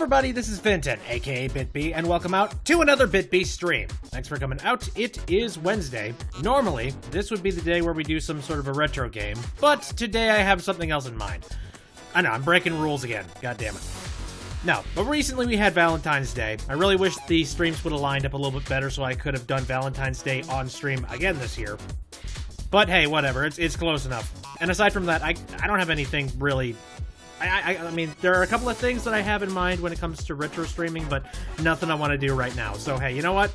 everybody, this is Vinton, aka BitB, and welcome out to another BitB stream. Thanks for coming out. It is Wednesday. Normally, this would be the day where we do some sort of a retro game, but today I have something else in mind. I know, I'm breaking rules again. God damn it. No, but recently we had Valentine's Day. I really wish the streams would have lined up a little bit better so I could have done Valentine's Day on stream again this year. But hey, whatever, it's close enough. And aside from that, I don't have anything really... I mean, there are a couple of things that I have in mind when it comes to retro streaming, but nothing I want to do right now. So hey, you know what?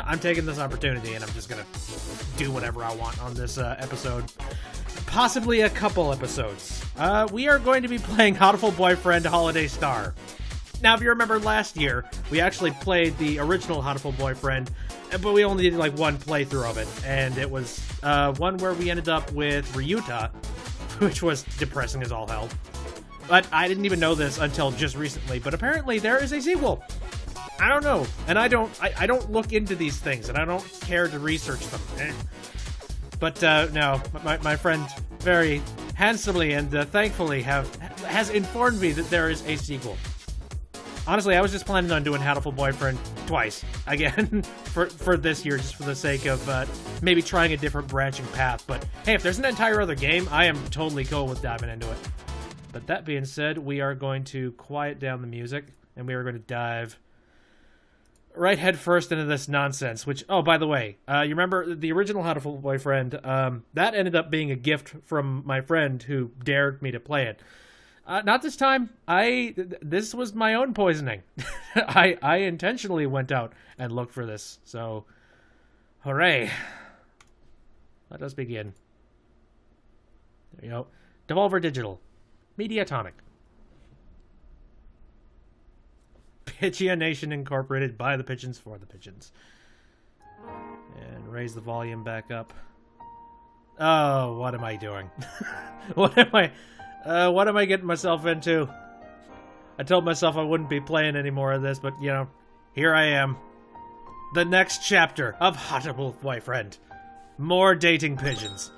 I'm taking this opportunity and I'm just gonna do whatever I want on this episode. Possibly a couple episodes. We are going to be playing Hatoful Boyfriend Holiday Star. Now, if you remember last year, we actually played the original Hatoful Boyfriend, but we only did like one playthrough of it, and it was one where we ended up with Ryuta, which was depressing as all hell. But I didn't even know this until just recently, but apparently there is a sequel. I don't know, and I don't look into these things, and I don't care to research them. But no, my friend very handsomely and thankfully has informed me that there is a sequel. Honestly, I was just planning on doing Hatoful Boyfriend twice, again, for this year, just for the sake of maybe trying a different branching path. But hey, if there's an entire other game, I am totally cool with diving into it. But that being said, we are going to quiet down the music, and we are going to dive right head first into this nonsense, which, oh, by the way, you remember the original Hatoful Boyfriend, that ended up being a gift from my friend who dared me to play it. Not this time. This was my own poisoning. I intentionally went out and looked for this, so hooray. Let us begin. There you go. Devolver Digital. Mediatonic. Pigeonation Incorporated, by the pigeons for the pigeons. And raise the volume back up. Oh, what am I doing? What am I getting myself into? I told myself I wouldn't be playing any more of this, but, you know, here I am. The next chapter of Hatoful Boyfriend. More dating pigeons.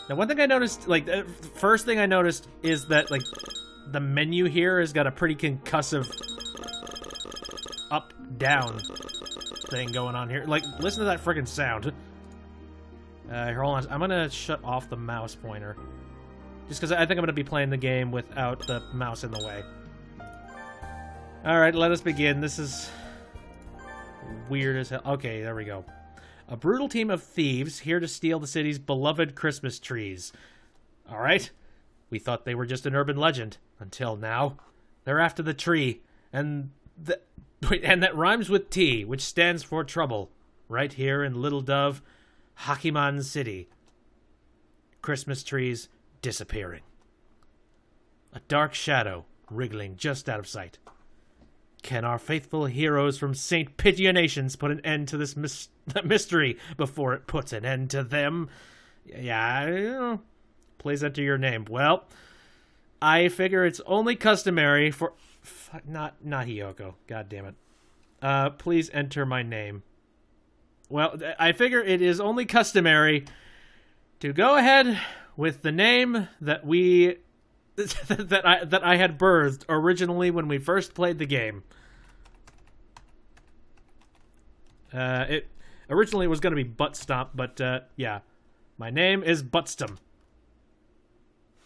Now, one thing I noticed, like, the first thing I noticed is that, like, the menu here has got a pretty concussive up-down thing going on here. Like, listen to that friggin' sound. Here, hold on. I'm gonna shut off the mouse pointer. Just because I think I'm going to be playing the game without the mouse in the way. Alright, let us begin. This is weird as hell. Okay, there we go. A brutal team of thieves here to steal the city's beloved Christmas trees. Alright. We thought they were just an urban legend. Until now. They're after the tree. And that rhymes with T, which stands for trouble. Right here in Little Dove, Hakiman City. Christmas trees disappearing. A dark shadow wriggling just out of sight. Can our faithful heroes from St. Pigeonations put an end to this mystery before it puts an end to them? Yeah, please enter your name. Well, I figure it's only customary for... Not Hiyoko. God damn it. Please enter my name. Well, I figure it is only customary to go ahead with the name that that I had birthed originally when we first played the game. It originally was going to be Butt Stomp, but yeah, my name is Buttstom.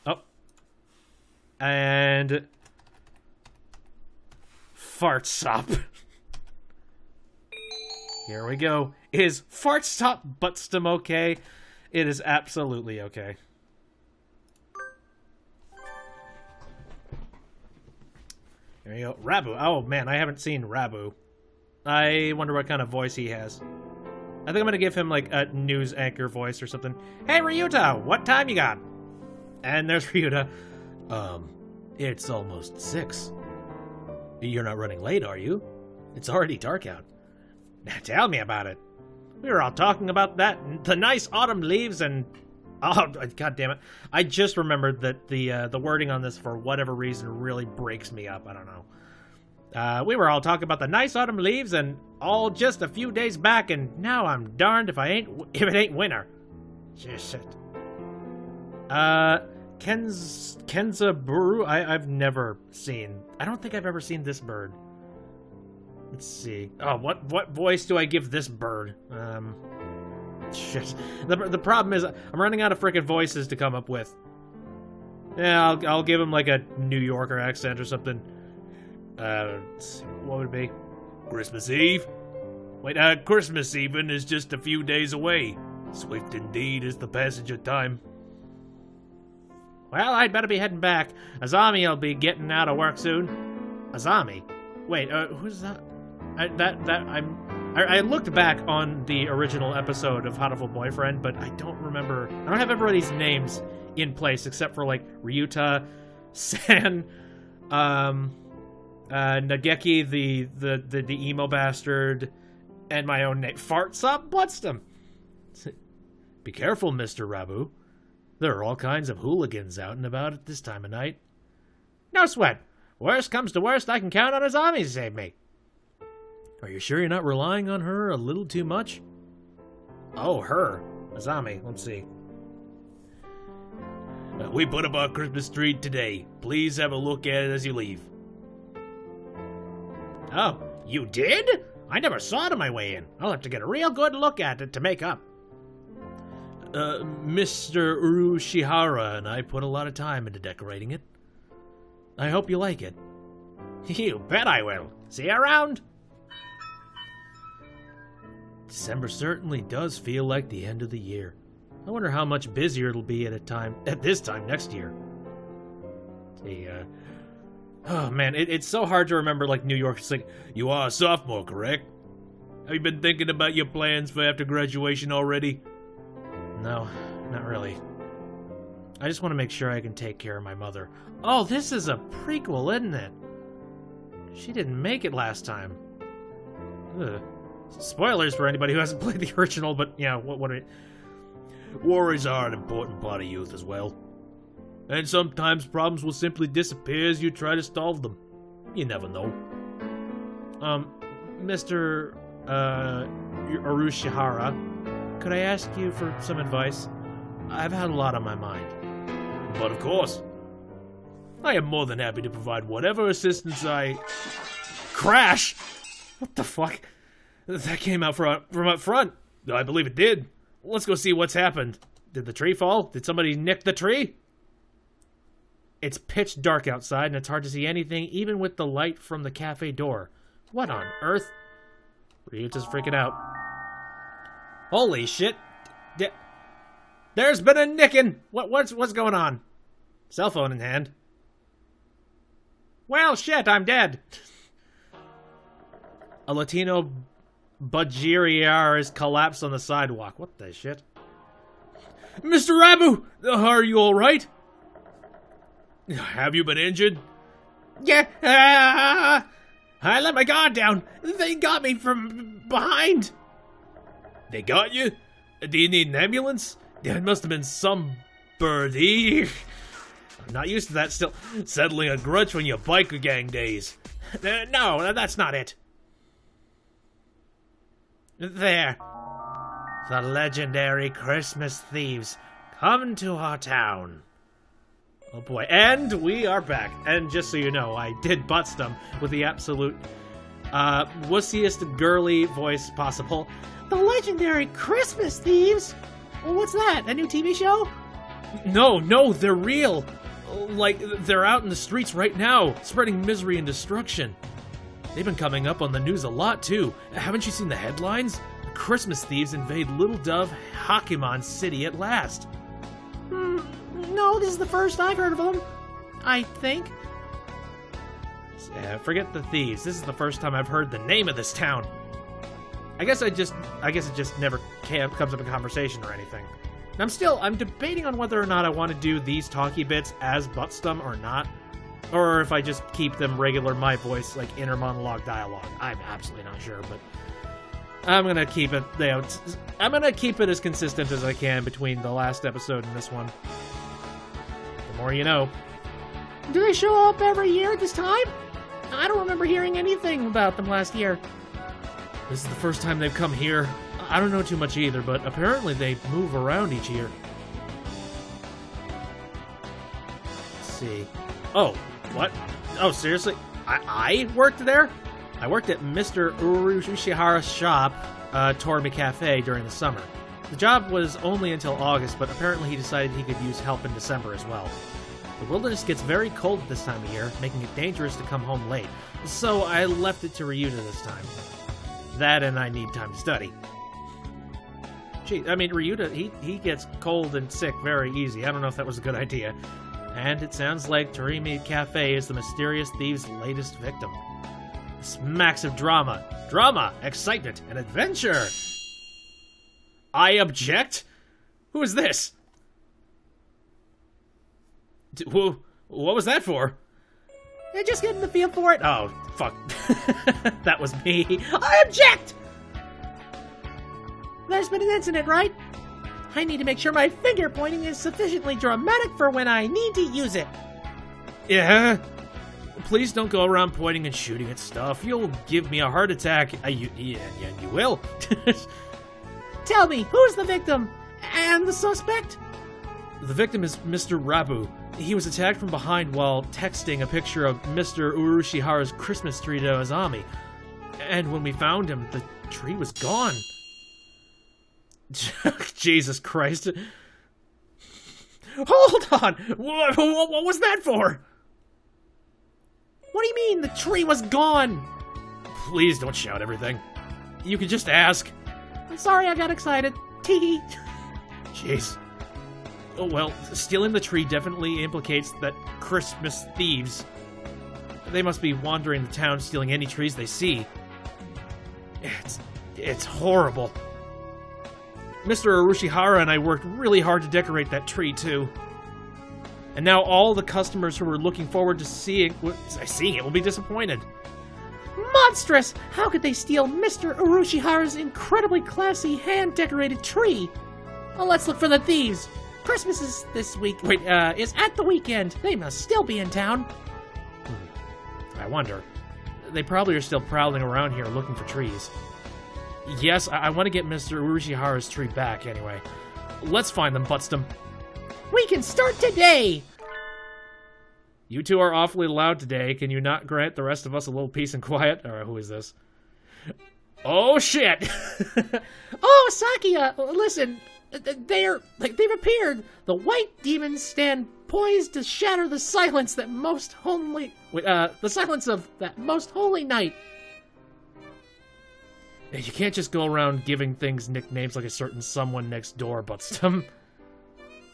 Oh, and Fartsop. Here we go. Is Fartsop Buttstom okay? It is absolutely okay. There you go. Rabu. Oh, man, I haven't seen Rabu. I wonder what kind of voice he has. I think I'm going to give him, like, a news anchor voice or something. Hey, Ryuta, what time you got? And there's Ryuta. It's almost 6. You're not running late, are you? It's already dark out. Tell me about it. We were all talking about the nice autumn leaves and... Oh, god damn it. I just remembered that the wording on this, for whatever reason, really breaks me up. I don't know. We were all talking about the nice autumn leaves and all just a few days back, and now I'm darned if it ain't winter. Shit. Kenzaburu? I've never seen... I don't think I've ever seen this bird. Let's see. Oh, what voice do I give this bird? Shit. The problem is, I'm running out of frickin' voices to come up with. Yeah, I'll give him like a New Yorker accent or something. What would it be? Christmas Eve? Wait, Christmas even is just a few days away. Swift indeed is the passage of time. Well, I'd better be heading back. Azami'll be getting out of work soon. Azami? Wait, who's that? I looked back on the original episode of Hatoful Boyfriend, but I don't remember. I don't have everybody's names in place except for like Ryuta, San, Nageki, the emo bastard, and my own name. Fartsop Bloodstum. Be careful, Mr. Rabu. There are all kinds of hooligans out and about at this time of night. No sweat. Worst comes to worst, I can count on Azami to save me. Are you sure you're not relying on her a little too much? Oh, her. Azami, let's see. We put up our Christmas tree today. Please have a look at it as you leave. Oh, you did? I never saw it on my way in. I'll have to get a real good look at it to make up. Mr. Urushihara and I put a lot of time into decorating it. I hope you like it. You bet I will. See you around. December certainly does feel like the end of the year. I wonder how much busier it'll be at this time next year. Oh man, it's so hard to remember like New York. It's like, you are a sophomore, correct? Have you been thinking about your plans for after graduation already? No, not really. I just want to make sure I can take care of my mother. Oh, this is a prequel, isn't it? She didn't make it last time. Ugh. Spoilers for anybody who hasn't played the original, but yeah, what worries are an important part of youth as well. And sometimes problems will simply disappear as you try to solve them. You never know. Mr. Urushihara, could I ask you for some advice? I've had a lot on my mind. But of course. I am more than happy to provide whatever assistance I... Crash! What the fuck? That came out from up front. I believe it did. Let's go see what's happened. Did the tree fall? Did somebody nick the tree? It's pitch dark outside and it's hard to see anything, even with the light from the cafe door. What on earth? Ryuta's freaking out. Holy shit. There's been a nicking. What's going on? Cell phone in hand. Well, shit, I'm dead. A Latino Bajiriar is collapsed on the sidewalk. What the shit? Mr. Rabu! Are you alright? Have you been injured? Yeah. I let my guard down. They got me from behind. They got you? Do you need an ambulance? It must have been some birdie. I'm not used to that still. Settling a grudge from your biker gang days. No, that's not it. There. The legendary Christmas thieves come to our town. Oh boy, and we are back. And just so you know, I did Buttstum with the absolute wussiest girly voice possible. The legendary Christmas thieves? Well, what's that? A new TV show? No, they're real. Like, they're out in the streets right now, spreading misery and destruction. They've been coming up on the news a lot, too. Haven't you seen the headlines? Christmas thieves invade Little Dove Hakimon City at last. No, this is the first I've heard of them. I think. Forget the thieves. This is the first time I've heard the name of this town. I guess it just never comes up in conversation or anything. And I'm debating on whether or not I want to do these talkie bits as Buttstum or not. Or if I just keep them regular my voice, like inner monologue dialogue. I'm absolutely not sure, but I'm gonna keep it. I'm gonna keep it as consistent as I can between the last episode and this one. The more you know. Do they show up every year at this time? I don't remember hearing anything about them last year. This is the first time they've come here. I don't know too much either, but apparently they move around each year. see. Oh, what? Oh, seriously? I worked there? I worked at Mr. Urushihara's shop, Tormi Cafe, during the summer. The job was only until August, but apparently he decided he could use help in December as well. The wilderness gets very cold at this time of year, making it dangerous to come home late, so I left it to Ryuta this time. That and I need time to study. Gee, I mean, Ryuta, he gets cold and sick very easy. I don't know if that was a good idea. And it sounds like Torimi Cafe is the mysterious thieves' latest victim. Smacks of drama. Drama, excitement, and adventure! I object? Who is this? What was that for? You're just getting the feel for it. Oh, fuck. That was me. I object! There's been an incident, right? I need to make sure my finger pointing is sufficiently dramatic for when I need to use it. Yeah? Please don't go around pointing and shooting at stuff. You'll give me a heart attack. You will. Tell me, who's the victim? And the suspect? The victim is Mr. Rabu. He was attacked from behind while texting a picture of Mr. Urushihara's Christmas tree to Azami. And when we found him, the tree was gone. Jesus Christ. Hold on! What was that for? What do you mean, the tree was gone? Please don't shout everything. You could just ask. I'm sorry I got excited. Tee. Jeez. Oh well, stealing the tree definitely implicates that Christmas thieves. They must be wandering the town stealing any trees they see. It's horrible. Mr. Urushihara and I worked really hard to decorate that tree, too. And now all the customers who were looking forward to seeing it will be disappointed. Monstrous! How could they steal Mr. Urushihara's incredibly classy hand-decorated tree? Well, let's look for the thieves. Christmas is this week. Wait, is at the weekend. They must still be in town. I wonder. They probably are still prowling around here looking for trees. Yes, I want to get Mr. Urushihara's tree back anyway. Let's find them, Buttstum. We can start today! You two are awfully loud today. Can you not grant the rest of us a little peace and quiet? Or who is this? Oh, shit! Oh, Sakia, listen. They've appeared. The white demons stand poised to shatter the silence that most holy... the silence of that most holy night. You can't just go around giving things nicknames like a certain someone next door, Buttstum.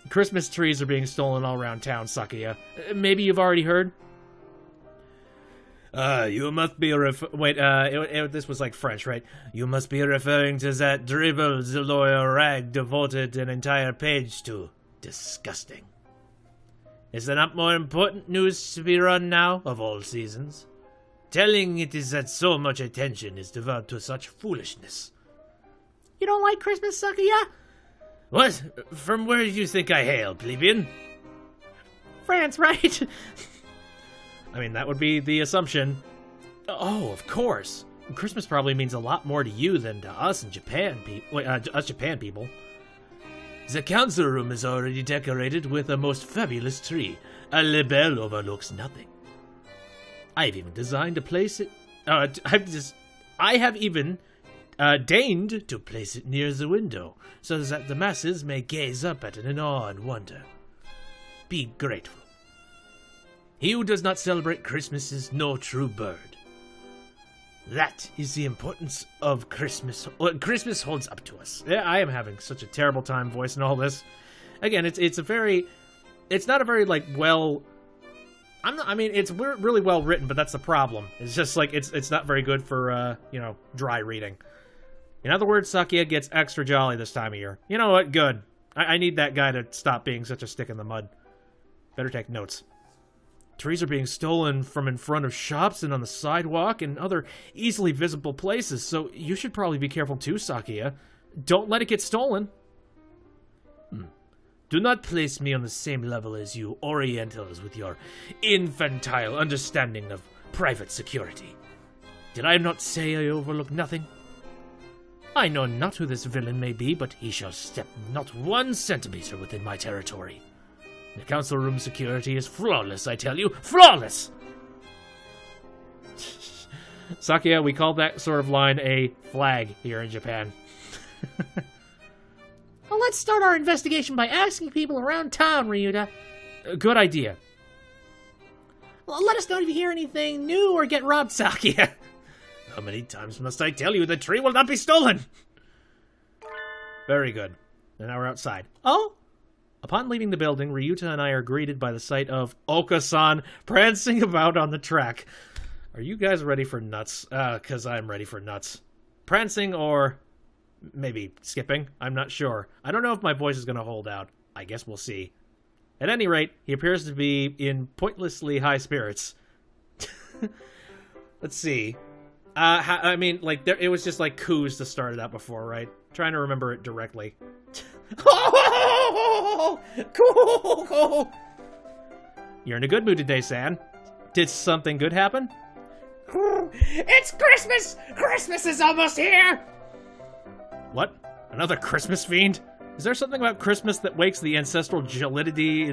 Christmas trees are being stolen all around town, Sakuya. Maybe you've already heard? You must be this was like French, right? You must be referring to that dribble the lawyer Rag devoted an entire page to. Disgusting. Is there not more important news to be run now, of all seasons? Telling it is that so much attention is devoted to such foolishness. You don't like Christmas, Sakuya? What? From where do you think I hail, plebeian? France, right? I mean, that would be the assumption. Oh, of course. Christmas probably means a lot more to you than to us in Japan, us Japan people. The council room is already decorated with a most fabulous tree. A lebel overlooks nothing. I've even designed to place it... I have even deigned to place it near the window, so that the masses may gaze up at it in awe and wonder. Be grateful. He who does not celebrate Christmas is no true bird. That is the importance of Christmas. What Christmas holds up to us. Yeah, I am having such a terrible time voicing all this. Again, it's not a very well. It's really well written, but that's the problem. It's just like it's not very good for dry reading. In other words, Sakia gets extra jolly this time of year. You know what? Good. I need that guy to stop being such a stick in the mud. Better take notes. Trees are being stolen from in front of shops and on the sidewalk and other easily visible places, so you should probably be careful too, Sakia. Don't let it get stolen. Do not place me on the same level as you Orientals with your infantile understanding of private security. Did I not say I overlook nothing? I know not who this villain may be, but he shall step not 1 centimeter within my territory. The council room security is flawless, I tell you. Flawless! Sakia, we call that sort of line a flag here in Japan. Well, let's start our investigation by asking people around town, Ryuta. Good idea. Well, let us know if you hear anything new or get robbed, Sakia. How many times must I tell you the tree will not be stolen? Very good. And now we're outside. Oh? Upon leaving the building, Ryuta and I are greeted by the sight of Oka-san prancing about on the track. Are you guys ready for nuts? 'Cause I'm ready for nuts. Prancing or maybe skipping? I'm not sure. I don't know if my voice is going to hold out. I guess we'll see. At any rate, he appears to be in pointlessly high spirits. Let's see. I mean, like, it was just like coups to start it out before, right? Trying to remember it directly. Cool. You're in a good mood today, San. Did something good happen? It's Christmas! Christmas is almost here! What? Another Christmas fiend? Is there something about Christmas that wakes the ancestral jollity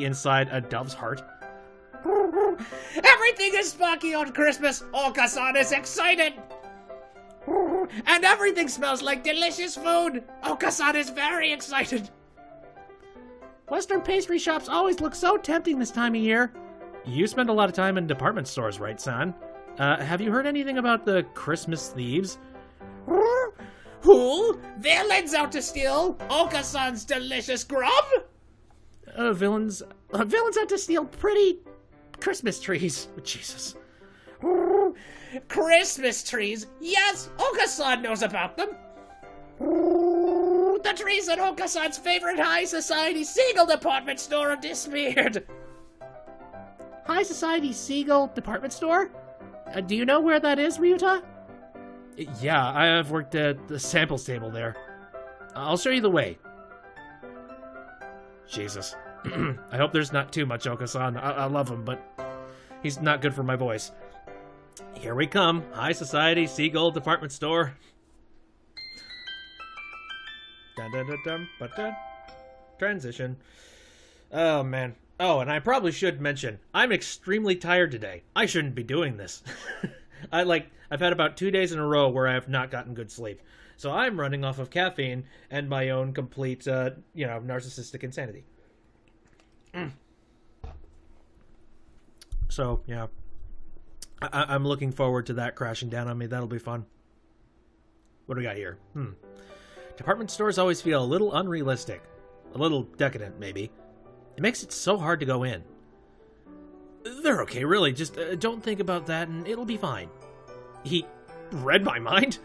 inside a dove's heart? Everything is spunky on Christmas! Oka-san is excited! And everything smells like delicious food! Oka-san is very excited! Western pastry shops always look so tempting this time of year. You spend a lot of time in department stores, right, San? Have you heard anything about the Christmas thieves? Who? Villains out to steal Oka-san's delicious grub? Villains Villains out to steal pretty Christmas trees. Jesus. Christmas trees? Yes, Oka-san knows about them. The trees at Oka-san's favorite high society Seagull department store have disappeared. High society Seagull department store? Do you know where that is, Ryuta? Yeah, I've worked at the samples table there. I'll show you the way. Jesus. I hope there's not too much Oka-san. I love him, but he's not good for my voice. Here we come. High Society Seagull Department Store. Dun dun dun dun, but dun. Transition. Oh, man. Oh, and I probably should mention, I'm extremely tired today. I shouldn't be doing this. I've had about 2 days in a row where I have not gotten good sleep. So I'm running off of caffeine and my own complete, narcissistic insanity. So, yeah. I'm looking forward to that crashing down on me. That'll be fun. What do we got here? Department stores always feel a little unrealistic. A little decadent, maybe. It makes it so hard to go in. They're okay, really. Just don't think about that and it'll be fine. He read my mind?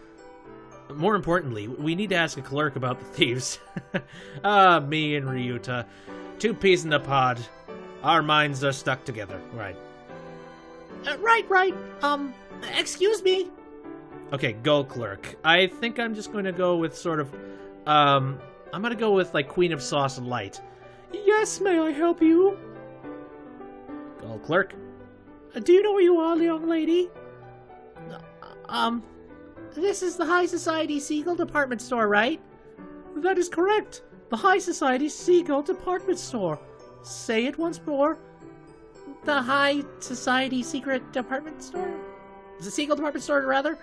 More importantly, we need to ask a clerk about the thieves. Me and Ryuta. 2 peas in a pod. Our minds are stuck together. Right. Right. Excuse me. Okay, go, clerk. I think I'm just going to go with sort of, I'm going to go with, like, Queen of Sauce Light. Yes, may I help you? Go, clerk. Do you know where you are, young lady? This is the High Society Seagull Department Store, right? That is correct. The High Society Seagull Department Store. Say it once more. The High Society Secret Department Store? The Seagull Department Store, rather?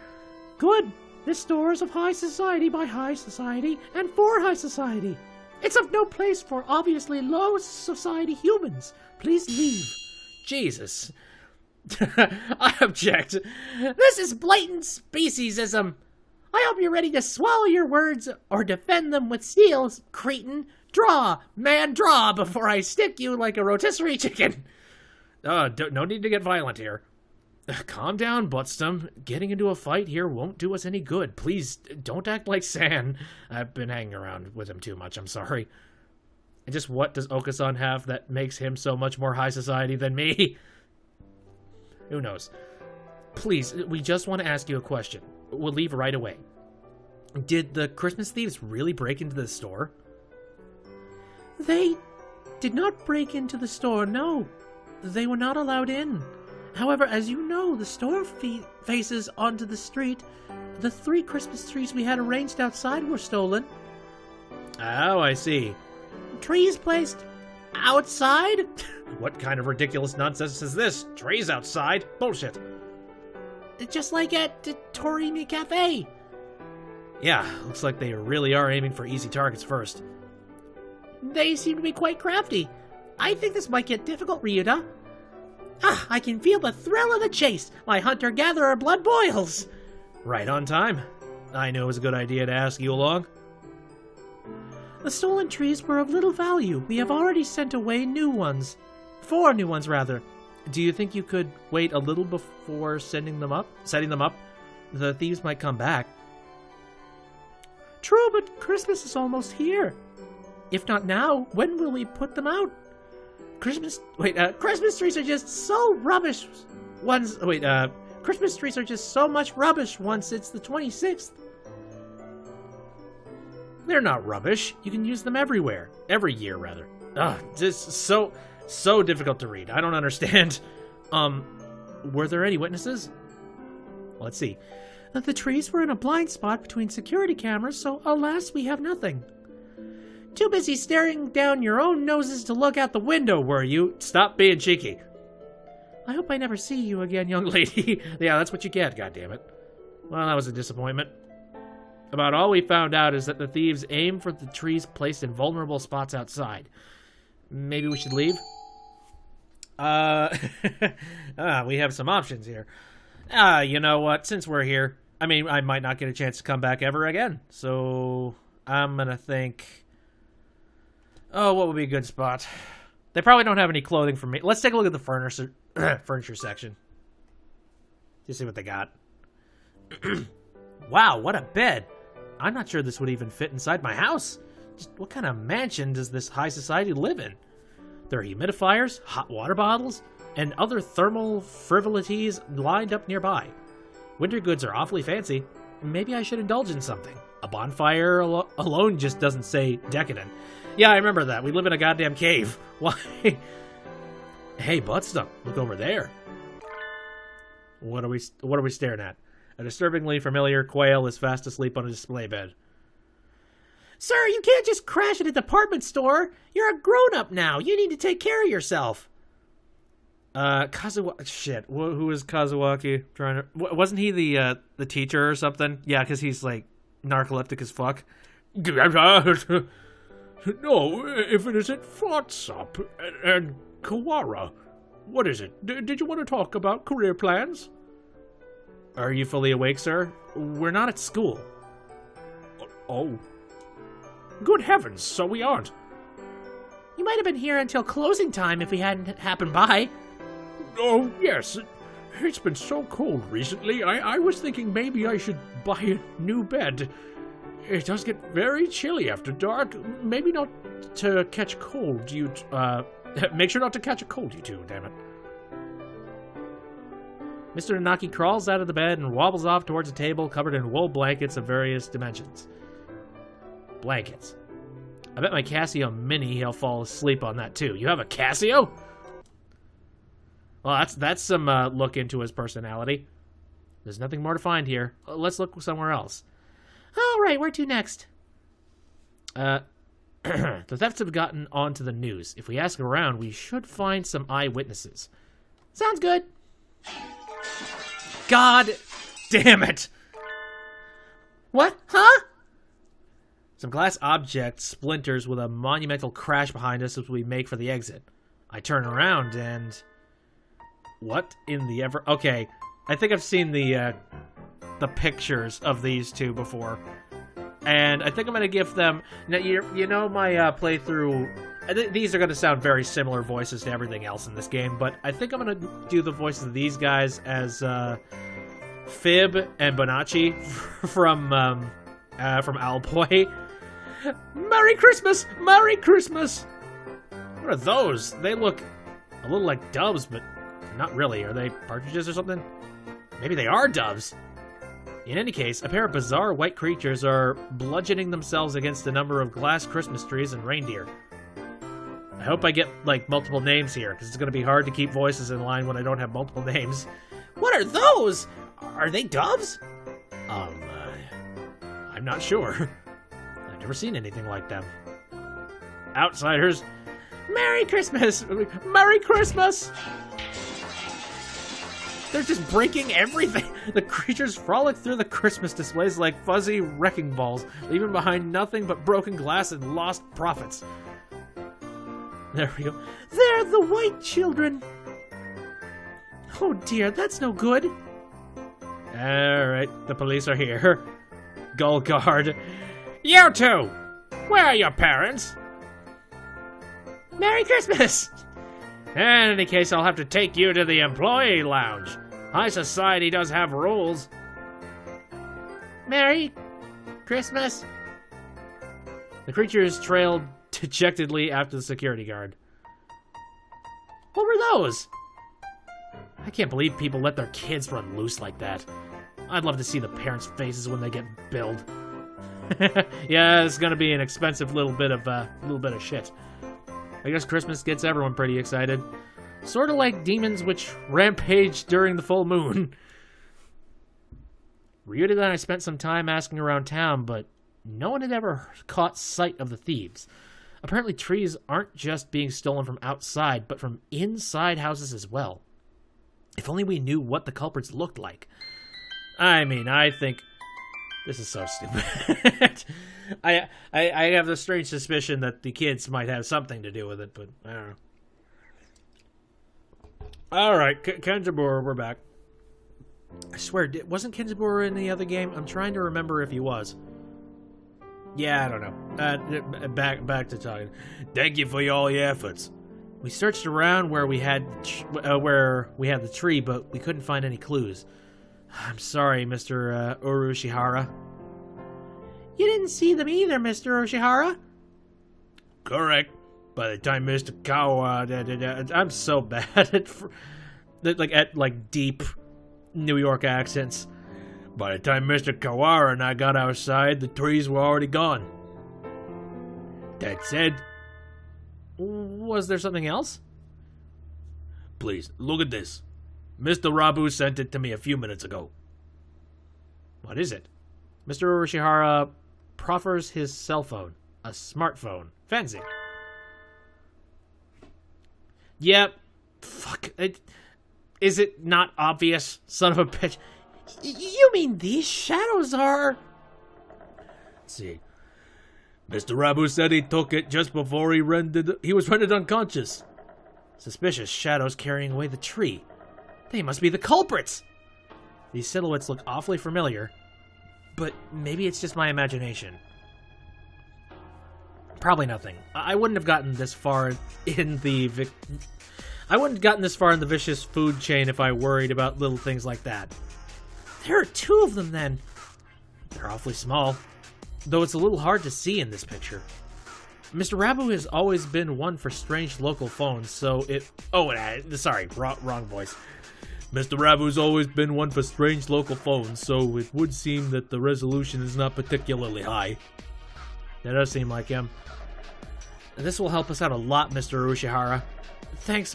Good. This store is of high society by high society and for high society. It's of no place for obviously low society humans. Please leave. Jesus. I object. This is blatant speciesism. I hope you're ready to swallow your words or defend them with steel, cretin. Draw, man, draw before I stick you like a rotisserie chicken. No need to get violent here. Calm down, Buttstum. Getting into a fight here won't do us any good. Please, don't act like San. I've been hanging around with him too much, I'm sorry. And just what does Oka-san have that makes him so much more high society than me? Who knows? Please, we just want to ask you a question. We'll leave right away. Did the Christmas thieves really break into the store? They did not break into the store, no. They were not allowed in. However, as you know, the store faces onto the street. The 3 Christmas trees we had arranged outside were stolen. Oh, I see. trees placed outside? What kind of ridiculous nonsense is this? Trees outside? Bullshit. Just like at the Torimi Cafe. Yeah, looks like they really are aiming for easy targets first. They seem to be quite crafty. I think this might get difficult, Ryuda. Ah, I can feel the thrill of the chase. My hunter-gatherer blood boils. Right on time. I knew it was a good idea to ask you along. The stolen trees were of little value. We have already sent away new ones. 4 new ones, rather. Do you think you could wait a little before setting them up? The thieves might come back. True, but Christmas is almost here. If not now, when will we put them out? Christmas trees are just so rubbish. Christmas trees are just so much rubbish once it's the 26th. They're not rubbish. You can use them everywhere. Every year, rather. Ugh, just so difficult to read. I don't understand. Were there any witnesses? Let's see. The trees were in a blind spot between security cameras, so alas, we have nothing. Too busy staring down your own noses to look out the window, were you? Stop being cheeky. I hope I never see you again, young lady. Yeah, that's what you get, goddammit. Well, that was a disappointment. About all we found out is that the thieves aim for the trees placed in vulnerable spots outside. Maybe we should leave? We have some options here. You know what? Since we're here, I mean, I might not get a chance to come back ever again. So, I'm gonna think... Oh, what would be a good spot? They probably don't have any clothing for me. Let's take a look at the furniture section. Just see what they got. Wow, what a bed. I'm not sure this would even fit inside my house. Just what kind of mansion does this high society live in? There are humidifiers, hot water bottles, and other thermal frivolities lined up nearby. Winter goods are awfully fancy. Maybe I should indulge in something. A bonfire alone just doesn't say decadent. Yeah, I remember that. We live in a goddamn cave. Why? Hey, Buttstump, look over there. What are we staring at? A disturbingly familiar quail is fast asleep on a display bed. Sir, you can't just crash at a department store. You're a grown-up now. You need to take care of yourself. Kazuwaki. Shit, who is Kazuwaki? Wasn't he the teacher or something? Yeah, because he's like narcoleptic as fuck. No, if it isn't Flotsop and Kawara. What is it? Did you want to talk about career plans? Are you fully awake, sir? We're not at school. Oh. Good heavens, so we aren't. You might have been here until closing time if we hadn't happened by. Oh, yes. It's been so cold recently. I was thinking maybe I should buy a new bed. It does get very chilly after dark. Maybe not to catch cold, make sure not to catch a cold, you two, damn it. Mr. Nanaki crawls out of the bed and wobbles off towards a table covered in wool blankets of various dimensions. Blankets. I bet my Casio Mini he'll fall asleep on that too. You have a Casio? Well, that's some look into his personality. There's nothing more to find here. Let's look somewhere else. All right, where to next? The thefts have gotten onto the news. If we ask around, we should find some eyewitnesses. Sounds good. God damn it! What? Huh? Some glass object splinters with a monumental crash behind us as we make for the exit. I turn around and... What in the ever... Okay, I think I've seen the pictures of these two before. And I think I'm going to give them... Now, you know my playthrough... These are going to sound very similar voices to everything else in this game, but I think I'm going to do the voices of these guys as Fib and Bonacci from Owlboy. Merry Christmas! Merry Christmas! What are those? They look a little like doves, but not really. Are they partridges or something? Maybe they are doves. In any case, a pair of bizarre white creatures are bludgeoning themselves against a number of glass Christmas trees and reindeer. I hope I get, like, multiple names here, because it's going to be hard to keep voices in line when I don't have multiple names. What are those? Are they doves? I'm not sure. I've never seen anything like them. outsiders. Merry Christmas! Merry Christmas! They're just breaking everything. The creatures frolic through the Christmas displays like fuzzy wrecking balls, leaving behind nothing but broken glass and lost profits. There we go. They're the white children. Oh dear, that's no good. Alright, the police are here. Gull Guard. You two! Where are your parents? Merry Christmas! In any case, I'll have to take you to the employee lounge. High society does have rules. Merry Christmas. The creatures trailed dejectedly after the security guard. What were those? I can't believe people let their kids run loose like that. I'd love to see the parents' faces when they get billed. Yeah, it's gonna be an expensive little bit of shit. I guess Christmas gets everyone pretty excited. Sort of like demons which rampage during the full moon. Ryuta and I spent some time asking around town, but no one had ever caught sight of the thieves. Apparently trees aren't just being stolen from outside, but from inside houses as well. If only we knew what the culprits looked like. I mean, I think... This is so stupid. I have the strange suspicion that the kids might have something to do with it, but I don't know. Alright, Kenzaburo, we're back. I swear, wasn't Kenzaburo in the other game? I'm trying to remember if he was. Yeah, I don't know. Back to talking. Thank you for all your efforts. We searched around where we had the tree, but we couldn't find any clues. I'm sorry, Mr. Urushihara. You didn't see them either, Mr. Urushihara? Correct. By the time Mr. Kawa... I'm so bad at deep New York accents. By the time Mr. Kawara and I got outside, the trees were already gone. That said... Was there something else? Please, look at this. Mr. Rabu sent it to me a few minutes ago. What is it? Mr. Urushihara proffers his cell phone. A smartphone. Fancy. Yep. Fuck. Is it not obvious? Son of a bitch. You mean these shadows are... Let's see. Mr. Rabu said he took it just before he was rendered unconscious. Suspicious shadows carrying away the tree. They must be the culprits! These silhouettes look awfully familiar, but maybe it's just my imagination. Probably nothing. I wouldn't have gotten this far in the vicious food chain if I worried about little things like that. There are two of them then. They're awfully small, though it's a little hard to see in this picture. Mr. Rabu has always been one for strange local phones, so it... Oh, sorry, wrong voice. Mr. Rabu's always been one for strange local phones, so it would seem that the resolution is not particularly high. That does seem like him. And this will help us out a lot, Mr. Urushihara. Thank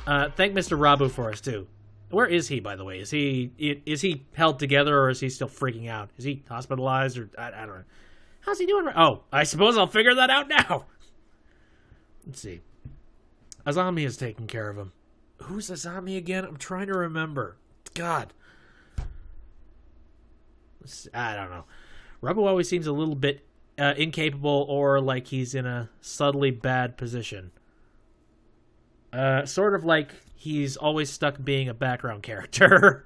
Mr. Rabu for us, too. Where is he, by the way? Is he held together, or is he still freaking out? Is he hospitalized, or... I don't know. How's he doing? Oh, I suppose I'll figure that out now. Let's see. Azami is taking care of him. Who's Azami again? I'm trying to remember. God. I don't know. Rabu always seems a little bit incapable or like he's in a subtly bad position. Sort of like he's always stuck being a background character.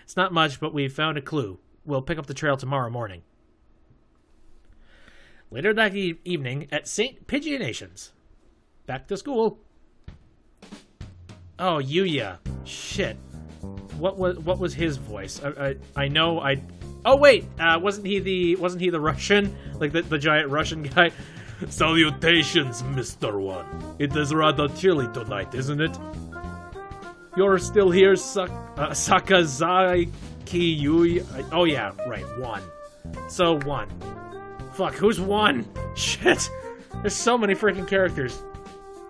It's not much, but we found a clue. We'll pick up the trail tomorrow morning. Later that evening at St. Pigeonation's. Back to school. Oh, Yuya. Shit. What was his voice? I know I... Oh wait, wasn't he the Russian? Like the giant Russian guy? Salutations, Mr. One. It is rather chilly tonight, isn't it? You're still here, Sakazaki Yuya. Oh yeah, right, One. So One. Fuck, who's One? Shit. There's so many freaking characters.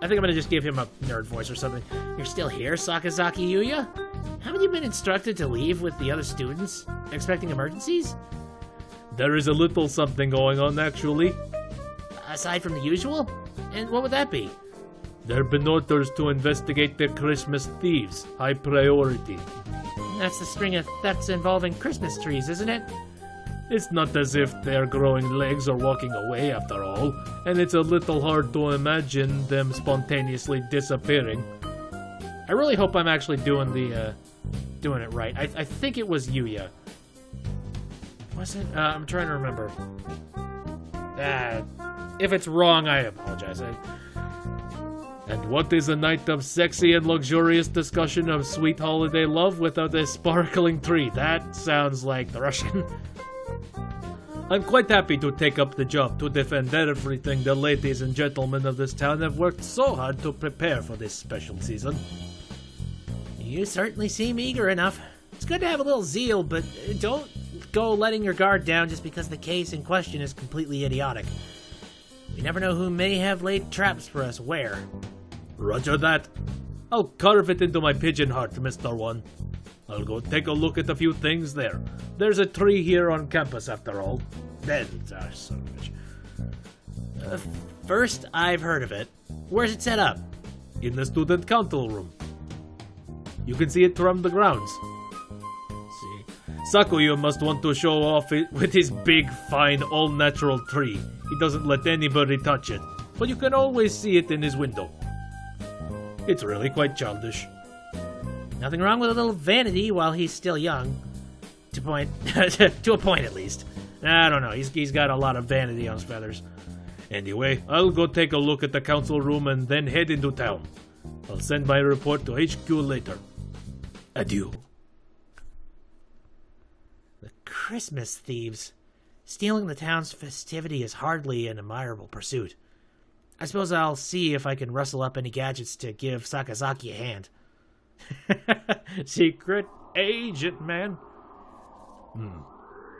I think I'm gonna just give him a nerd voice or something. You're still here, Sakazaki Yuya? Haven't you been instructed to leave with the other students? Expecting emergencies? There is a little something going on, actually. Aside from the usual? And what would that be? There have been orders to investigate the Christmas thieves. High priority. That's the string of thefts involving Christmas trees, isn't it? It's not as if they're growing legs or walking away after all, and it's a little hard to imagine them spontaneously disappearing. I really hope I'm actually doing it right. I think it was Yuya. Was it? I'm trying to remember. If it's wrong, I apologize. And what is a night of sexy and luxurious discussion of sweet holiday love without a sparkling tree? That sounds like the Russian. I'm quite happy to take up the job to defend everything the ladies and gentlemen of this town have worked so hard to prepare for this special season. You certainly seem eager enough. It's good to have a little zeal, but don't go letting your guard down just because the case in question is completely idiotic. We never know who may have laid traps for us where. Roger that. I'll carve it into my pigeon heart, Mr. One. I'll go take a look at a few things there. There's a tree here on campus, after all. Then, son of a bitch. First I've heard of it. Where's it set up? In the student council room. You can see it from the grounds. See, Sakuya must want to show off it with his big, fine, all-natural tree. He doesn't let anybody touch it, but you can always see it in his window. It's really quite childish. Nothing wrong with a little vanity while he's still young. To a point at least. I don't know, he's got a lot of vanity on his feathers. Anyway, I'll go take a look at the council room and then head into town. I'll send my report to HQ later. Adieu. The Christmas thieves. Stealing the town's festivity is hardly an admirable pursuit. I suppose I'll see if I can rustle up any gadgets to give Sakazaki a hand. Secret agent, man.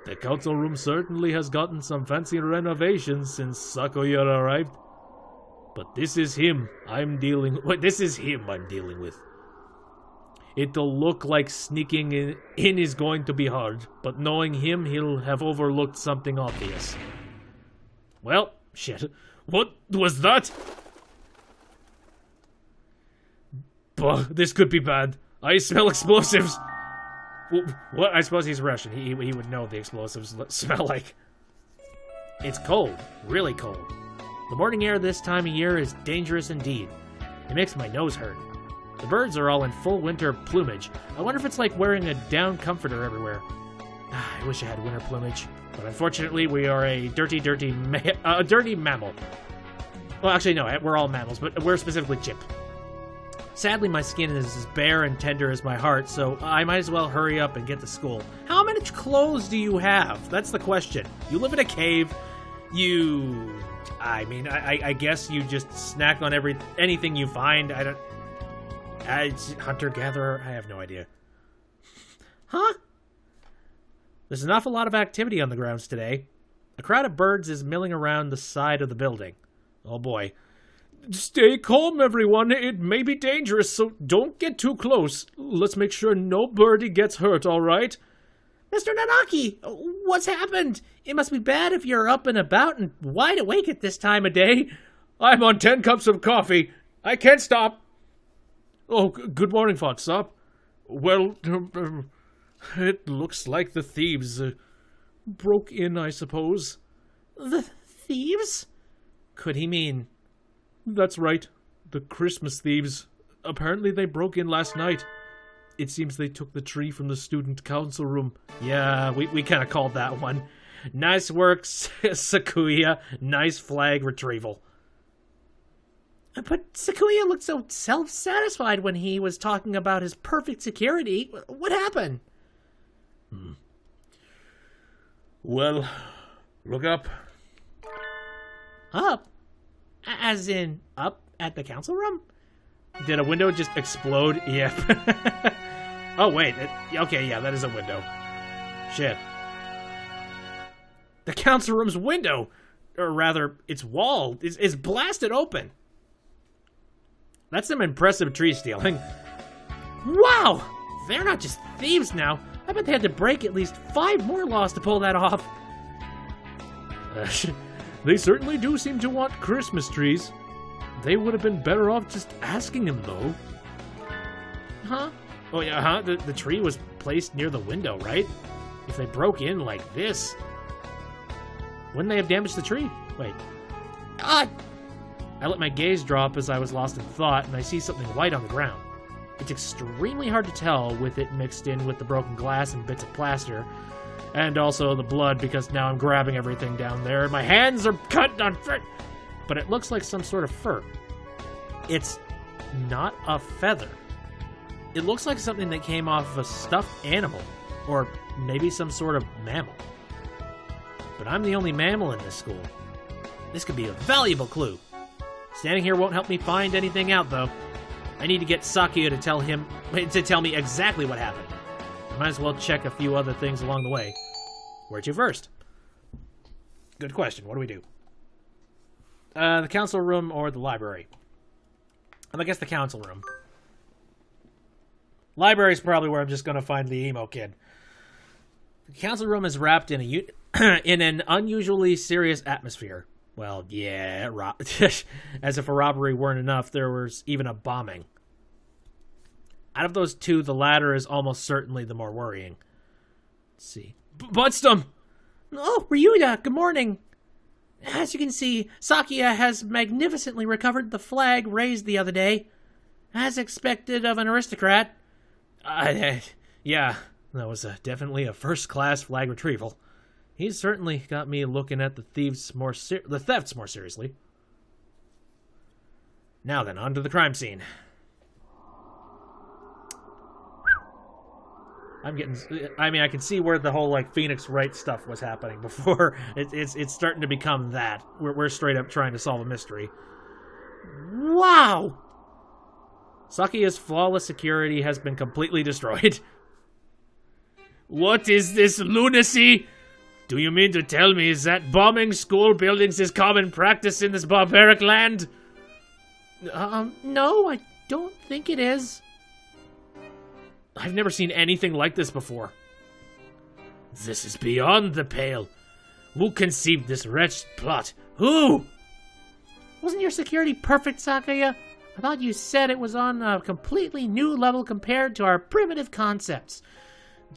The council room certainly has gotten some fancy renovations since Sakuya arrived. But this is him I'm dealing with. It'll look like sneaking in is going to be hard, but knowing him, he'll have overlooked something obvious. Well, shit. What was that? Bah, this could be bad. I smell explosives. What? I suppose he's Russian. He would know the explosives smell like. It's cold. Really cold. The morning air this time of year is dangerous indeed. It makes my nose hurt. The birds are all in full winter plumage. I wonder if it's like wearing a down comforter everywhere. I wish I had winter plumage. But unfortunately, we are a dirty mammal. Well, actually, no, we're all mammals, but we're specifically chimp. Sadly, my skin is as bare and tender as my heart, so I might as well hurry up and get to school. How much clothes do you have? That's the question. You live in a cave. I guess you just snack on anything you find. Hunter-gatherer? I have no idea. Huh? There's an awful lot of activity on the grounds today. A crowd of birds is milling around the side of the building. Oh boy. Stay calm, everyone. It may be dangerous, so don't get too close. Let's make sure no birdie gets hurt, all right? Mr. Nanaki, what's happened? It must be bad if you're up and about and wide awake at this time of day. I'm on 10 cups of coffee. I can't stop. Oh, good morning, Fotsop. Well, it looks like the thieves broke in, I suppose. The thieves? Could he mean? That's right. The Christmas thieves. Apparently they broke in last night. It seems they took the tree from the student council room. Yeah, we kind of called that one. Nice work, Sakuya. Nice flag retrieval. But Sakuya looked so self-satisfied when he was talking about his perfect security. What happened? Well, look up. Up? As in, up at the council room? Did a window just explode? Yep. Oh, wait. Okay, yeah, that is a window. Shit. The council room's window, or rather, its wall, is blasted open. That's some impressive tree stealing. Wow! They're not just thieves now. I bet they had to break at least 5 more laws to pull that off. They certainly do seem to want Christmas trees. They would have been better off just asking him, though. Huh? Oh, yeah, huh? The tree was placed near the window, right? If they broke in like this, wouldn't they have damaged the tree? Wait. Uh, I let my gaze drop as I was lost in thought, and I see something white on the ground. It's extremely hard to tell with it mixed in with the broken glass and bits of plaster, and also the blood because now I'm grabbing everything down there. My hands are cut on fur, but it looks like some sort of fur. It's not a feather. It looks like something that came off of a stuffed animal, or maybe some sort of mammal. But I'm the only mammal in this school. This could be a valuable clue. Standing here won't help me find anything out, though. I need to get Sakia to tell me exactly what happened. I might as well check a few other things along the way. Where to first? Good question. What do we do? The council room or the library? I guess the council room. Library's probably where I'm just going to find the emo kid. The council room is wrapped in in an unusually serious atmosphere. Well, yeah, as if a robbery weren't enough, there was even a bombing. Out of those two, the latter is almost certainly the more worrying. Let's see. Buttstum! Oh, Ryuda, good morning. As you can see, Sakia has magnificently recovered the flag raised the other day. As expected of an aristocrat. Yeah, that was definitely a first-class flag retrieval. He's certainly got me looking at the thefts more seriously. Now then, on to the crime scene. I can see where the whole, like, Phoenix Wright stuff was happening before. It's starting to become that. We're straight up trying to solve a mystery. Wow! Sakia's flawless security has been completely destroyed. What is this lunacy? Do you mean to tell me that bombing school buildings is common practice in this barbaric land? No, I don't think it is. I've never seen anything like this before. This is beyond the pale. Who conceived this wretched plot? Who? Wasn't your security perfect, Sakuya? I thought you said it was on a completely new level compared to our primitive concepts.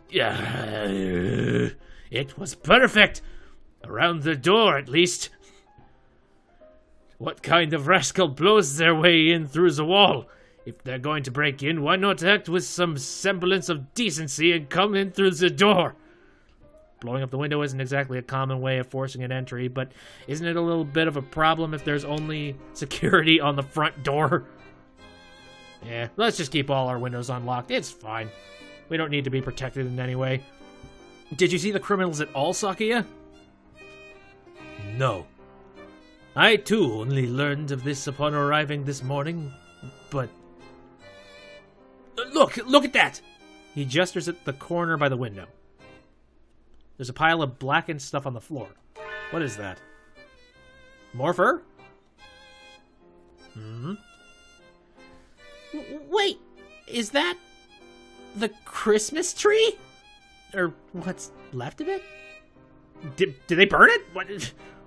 It was perfect. Around the door, at least. What kind of rascal blows their way in through the wall? If they're going to break in, why not act with some semblance of decency and come in through the door? Blowing up the window isn't exactly a common way of forcing an entry, but isn't it a little bit of a problem if there's only security on the front door? Yeah, let's just keep all our windows unlocked. It's fine. We don't need to be protected in any way. Did you see the criminals at all, Sakia? No. I, too, only learned of this upon arriving this morning, but... Look at that! He gestures at the corner by the window. There's a pile of blackened stuff on the floor. What is that? More fur? Mm-hmm. Wait, is that the Christmas tree? Or what's left of it? Did they burn it? What?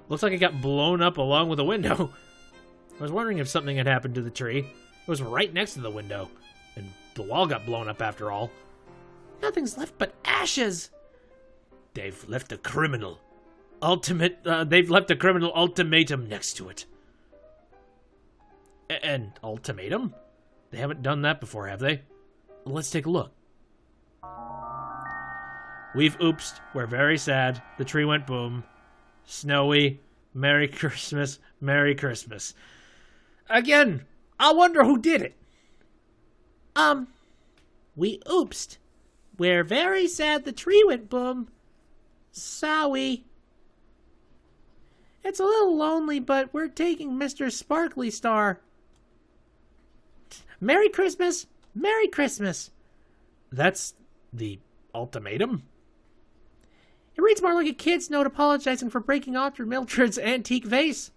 Looks like it got blown up along with the window. I was wondering if something had happened to the tree. It was right next to the window, and the wall got blown up after all. Nothing's left but ashes. They've left a criminal ultimatum next to it. An ultimatum? They haven't done that before, have they? Let's take a look. We've oopsed. We're very sad. The tree went boom. Snowy. Merry Christmas. Merry Christmas. Again, I wonder who did it. We oopsed. We're very sad the tree went boom. Sorry. It's a little lonely, but we're taking Mr. Sparkly Star. Merry Christmas. Merry Christmas. That's the ultimatum? It reads more like a kid's note apologizing for breaking off your Mildred's antique vase.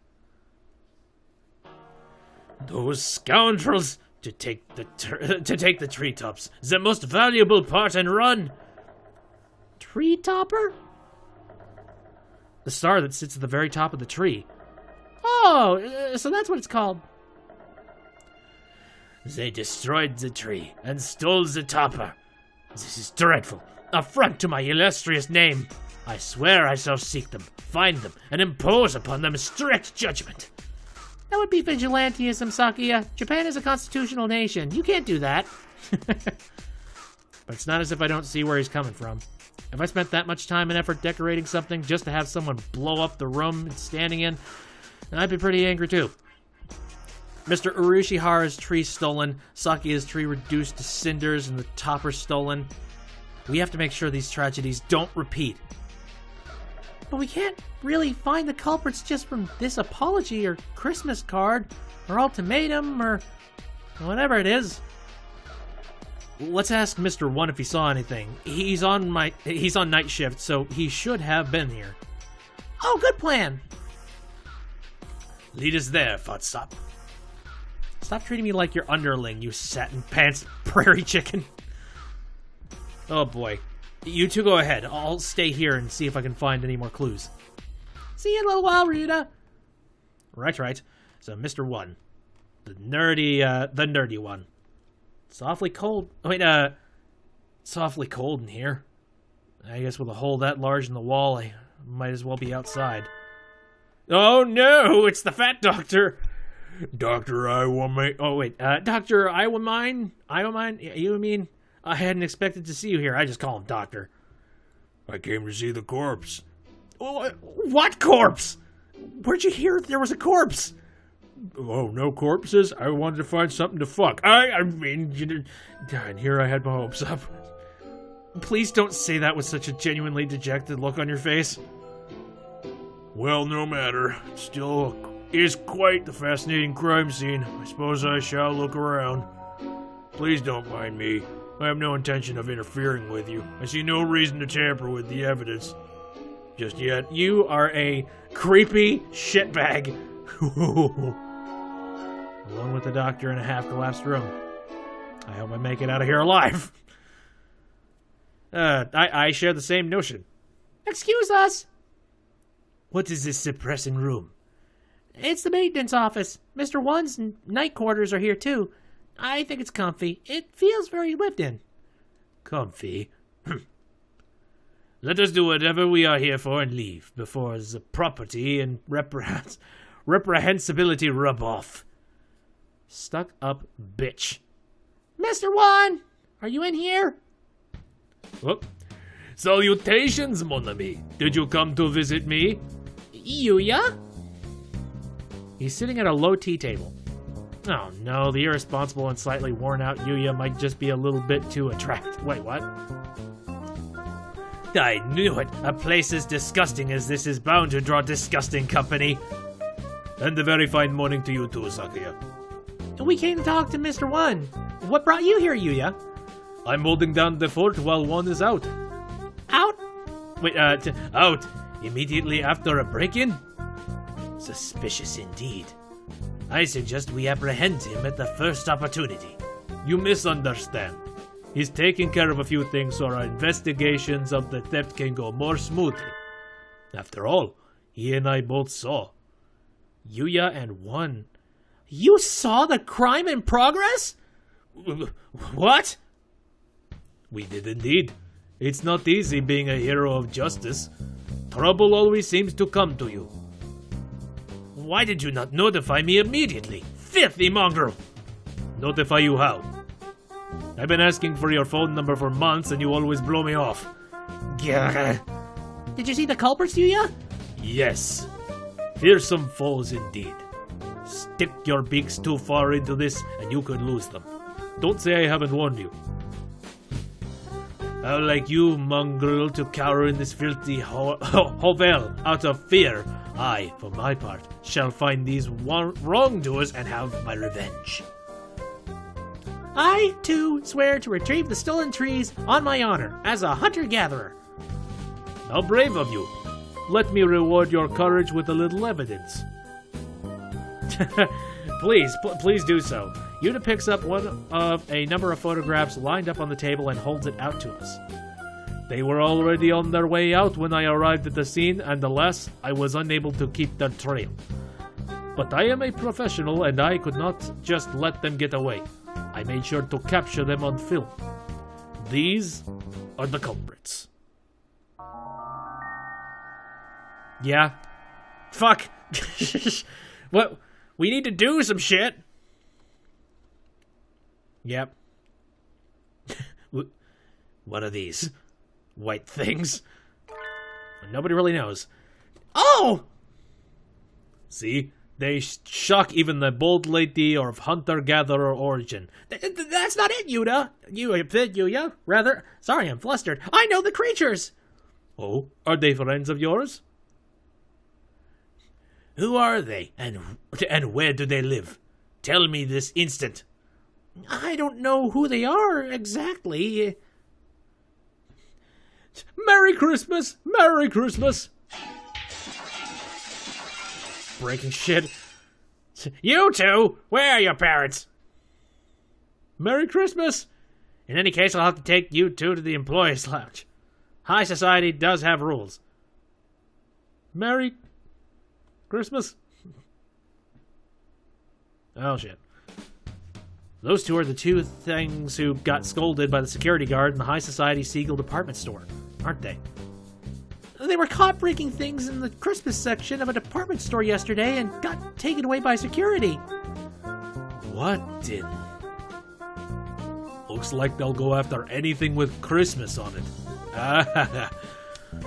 Those scoundrels! To take the treetops, the most valuable part, and run! Tree topper? The star that sits at the very top of the tree. Oh, so that's what it's called. They destroyed the tree and stole the topper. This is dreadful. Affront to my illustrious name. I swear I shall seek them, find them, and impose upon them strict judgment. That would be vigilantism, Sakuya. Japan is a constitutional nation. You can't do that. But it's not as if I don't see where he's coming from. If I spent that much time and effort decorating something just to have someone blow up the room it's standing in, then I'd be pretty angry too. Mr. Urushihara's tree stolen, Sakuya's tree reduced to cinders, and the topper stolen. We have to make sure these tragedies don't repeat. But we can't really find the culprits just from this apology or Christmas card or ultimatum or whatever it is. Let's ask Mr. 1 if he saw anything. He's on night shift, so he should have been here. Oh, good plan. Lead us there, Futsop. Stop treating me like your underling, you satin pants prairie chicken. Oh boy. You two go ahead. I'll stay here and see if I can find any more clues. See you in a little while, Rita. Right. So, Mr. 1. The nerdy one. Awfully cold in here. I guess with a hole that large in the wall, I might as well be outside. Oh no, it's the fat doctor. Dr. Iwamine. Oh wait, Dr. Iwamine? You mean? I hadn't expected to see you here. I just call him Doctor. I came to see the corpse. What corpse? Where'd you hear there was a corpse? Oh, no corpses? I wanted to find something to fuck. And here I had my hopes up. Please don't say that with such a genuinely dejected look on your face. Well, no matter. It still is quite the fascinating crime scene. I suppose I shall look around. Please don't mind me. I have no intention of interfering with you. I see no reason to tamper with the evidence. Just yet. You are a creepy shitbag. Alone with the doctor in a half-collapsed room. I hope I make it out of here alive. I share the same notion. Excuse us. What is this suppressing room? It's the maintenance office. Mr. 1's night quarters are here, too. I think it's comfy. It feels very lived in. Comfy? Let us do whatever we are here for and leave before the property and reprehensibility rub off. Stuck up bitch. Mr. 1, are you in here? Oh. Salutations, mon ami. Did you come to visit me? Yuya? He's sitting at a low tea table. Oh no, the irresponsible and slightly worn out Yuya might just be a little bit too attractive. Wait, what? I knew it. A place as disgusting as this is bound to draw disgusting company. And a very fine morning to you too, Sakuya. We came to talk to Mr. 1. What brought you here, Yuya? I'm holding down the fort while 1 is out. Out? Wait, out immediately after a break-in? Suspicious indeed. I suggest we apprehend him at the first opportunity. You misunderstand. He's taking care of a few things so our investigations of the theft can go more smoothly. After all, he and I both saw. Yuya and 1. You saw the crime in progress? What? We did indeed. It's not easy being a hero of justice. Trouble always seems to come to you. Why did you not notify me immediately? Filthy mongrel! Notify you how? I've been asking for your phone number for months and you always blow me off. Gah. Did you see the culprits, Yuya? Yes. Fearsome foes indeed. Stick your beaks too far into this and you could lose them. Don't say I haven't warned you. How like you, mongrel, to cower in this filthy hovel out of fear. I, for my part, shall find these wrongdoers and have my revenge. I, too, swear to retrieve the stolen trees on my honor as a hunter-gatherer. How brave of you. Let me reward your courage with a little evidence. Please do so. Yuta picks up one of a number of photographs lined up on the table and holds it out to us. They were already on their way out when I arrived at the scene, and alas, I was unable to keep their trail. But I am a professional, and I could not just let them get away. I made sure to capture them on film. These are the culprits. Yeah. Fuck. What? We need to do some shit. Yep. What are these? White things? Nobody really knows. Oh! See? They shock even the bold lady of hunter-gatherer origin. That's not it, Yuda. Yuya? Rather. Sorry, I'm flustered. I know the creatures. Oh? Are they friends of yours? Who are they, and where do they live? Tell me this instant. I don't know who they are exactly. Merry Christmas! Merry Christmas! Breaking shit. You two! Where are your parents? Merry Christmas! In any case, I'll have to take you two to the employees' lounge. High society does have rules. Merry Christmas? Oh, shit. Those two are the two things who got scolded by the security guard in the High Society Siegel department store, aren't they? They were caught breaking things in the Christmas section of a department store yesterday and got taken away by security. What in? Looks like they'll go after anything with Christmas on it.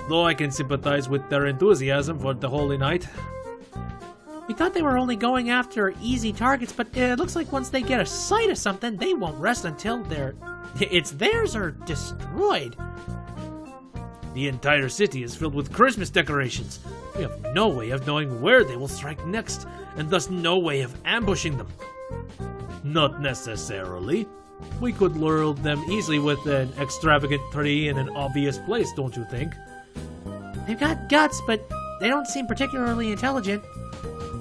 Though I can sympathize with their enthusiasm for the Holy Night. We thought they were only going after easy targets, but it looks like once they get a sight of something, they won't rest until it's theirs or destroyed. The entire city is filled with Christmas decorations. We have no way of knowing where they will strike next, and thus no way of ambushing them. Not necessarily. We could lure them easily with an extravagant tree in an obvious place, don't you think? They've got guts, but they don't seem particularly intelligent.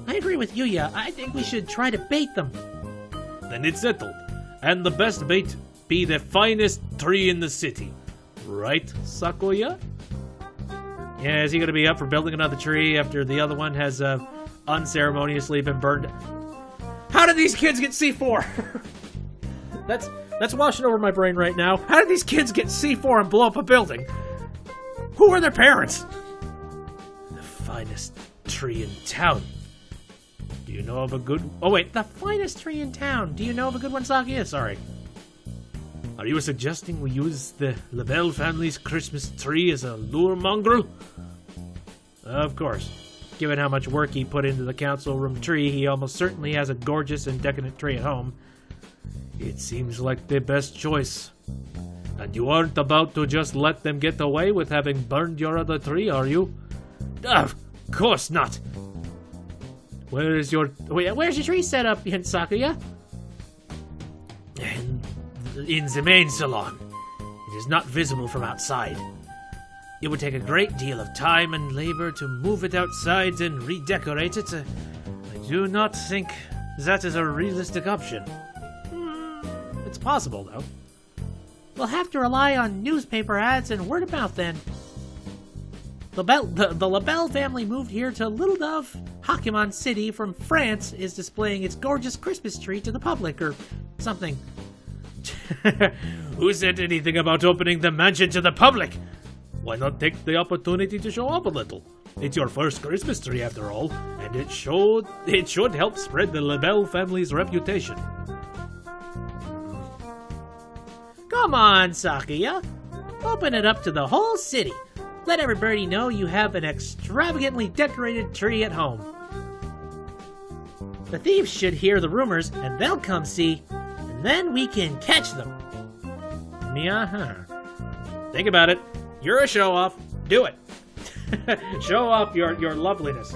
I agree with Yuya. I think we should try to bait them. Then it's settled. And the best bait be the finest tree in the city. Right, Sakuya? Yeah, is he going to be up for building another tree after the other one has unceremoniously been burned? How did these kids get C4? That's washing over my brain right now. How did these kids get C4 and blow up a building? Who are their parents? The finest tree in town. Do you know of a good... Oh, wait. The finest tree in town. Do you know of a good one, Sakuya? Sorry. Are you suggesting we use the LaBelle family's Christmas tree as a lure mongrel? Of course. Given how much work he put into the council room tree, he almost certainly has a gorgeous and decadent tree at home. It seems like the best choice. And you aren't about to just let them get away with having burned your other tree, are you? Of course not. Where's your tree set up, Sakuya? In the main salon. It is not visible from outside. It would take a great deal of time and labor to move it outside and redecorate it. I do not think that is a realistic option. It's possible, though. We'll have to rely on newspaper ads and word of mouth then. The LaBelle family moved here to Little Dove. Hakuman City from France is displaying its gorgeous Christmas tree to the public or something. Who said anything about opening the mansion to the public? Why not take the opportunity to show off a little? It's your first Christmas tree after all, and it should help spread the LaBelle family's reputation. Come on, Sakuya. Open it up to the whole city. Let everybody know you have an extravagantly decorated tree at home. The thieves should hear the rumors, and they'll come see, and then we can catch them. Yeah. Think about it. You're a show-off. Do it. Show off your loveliness.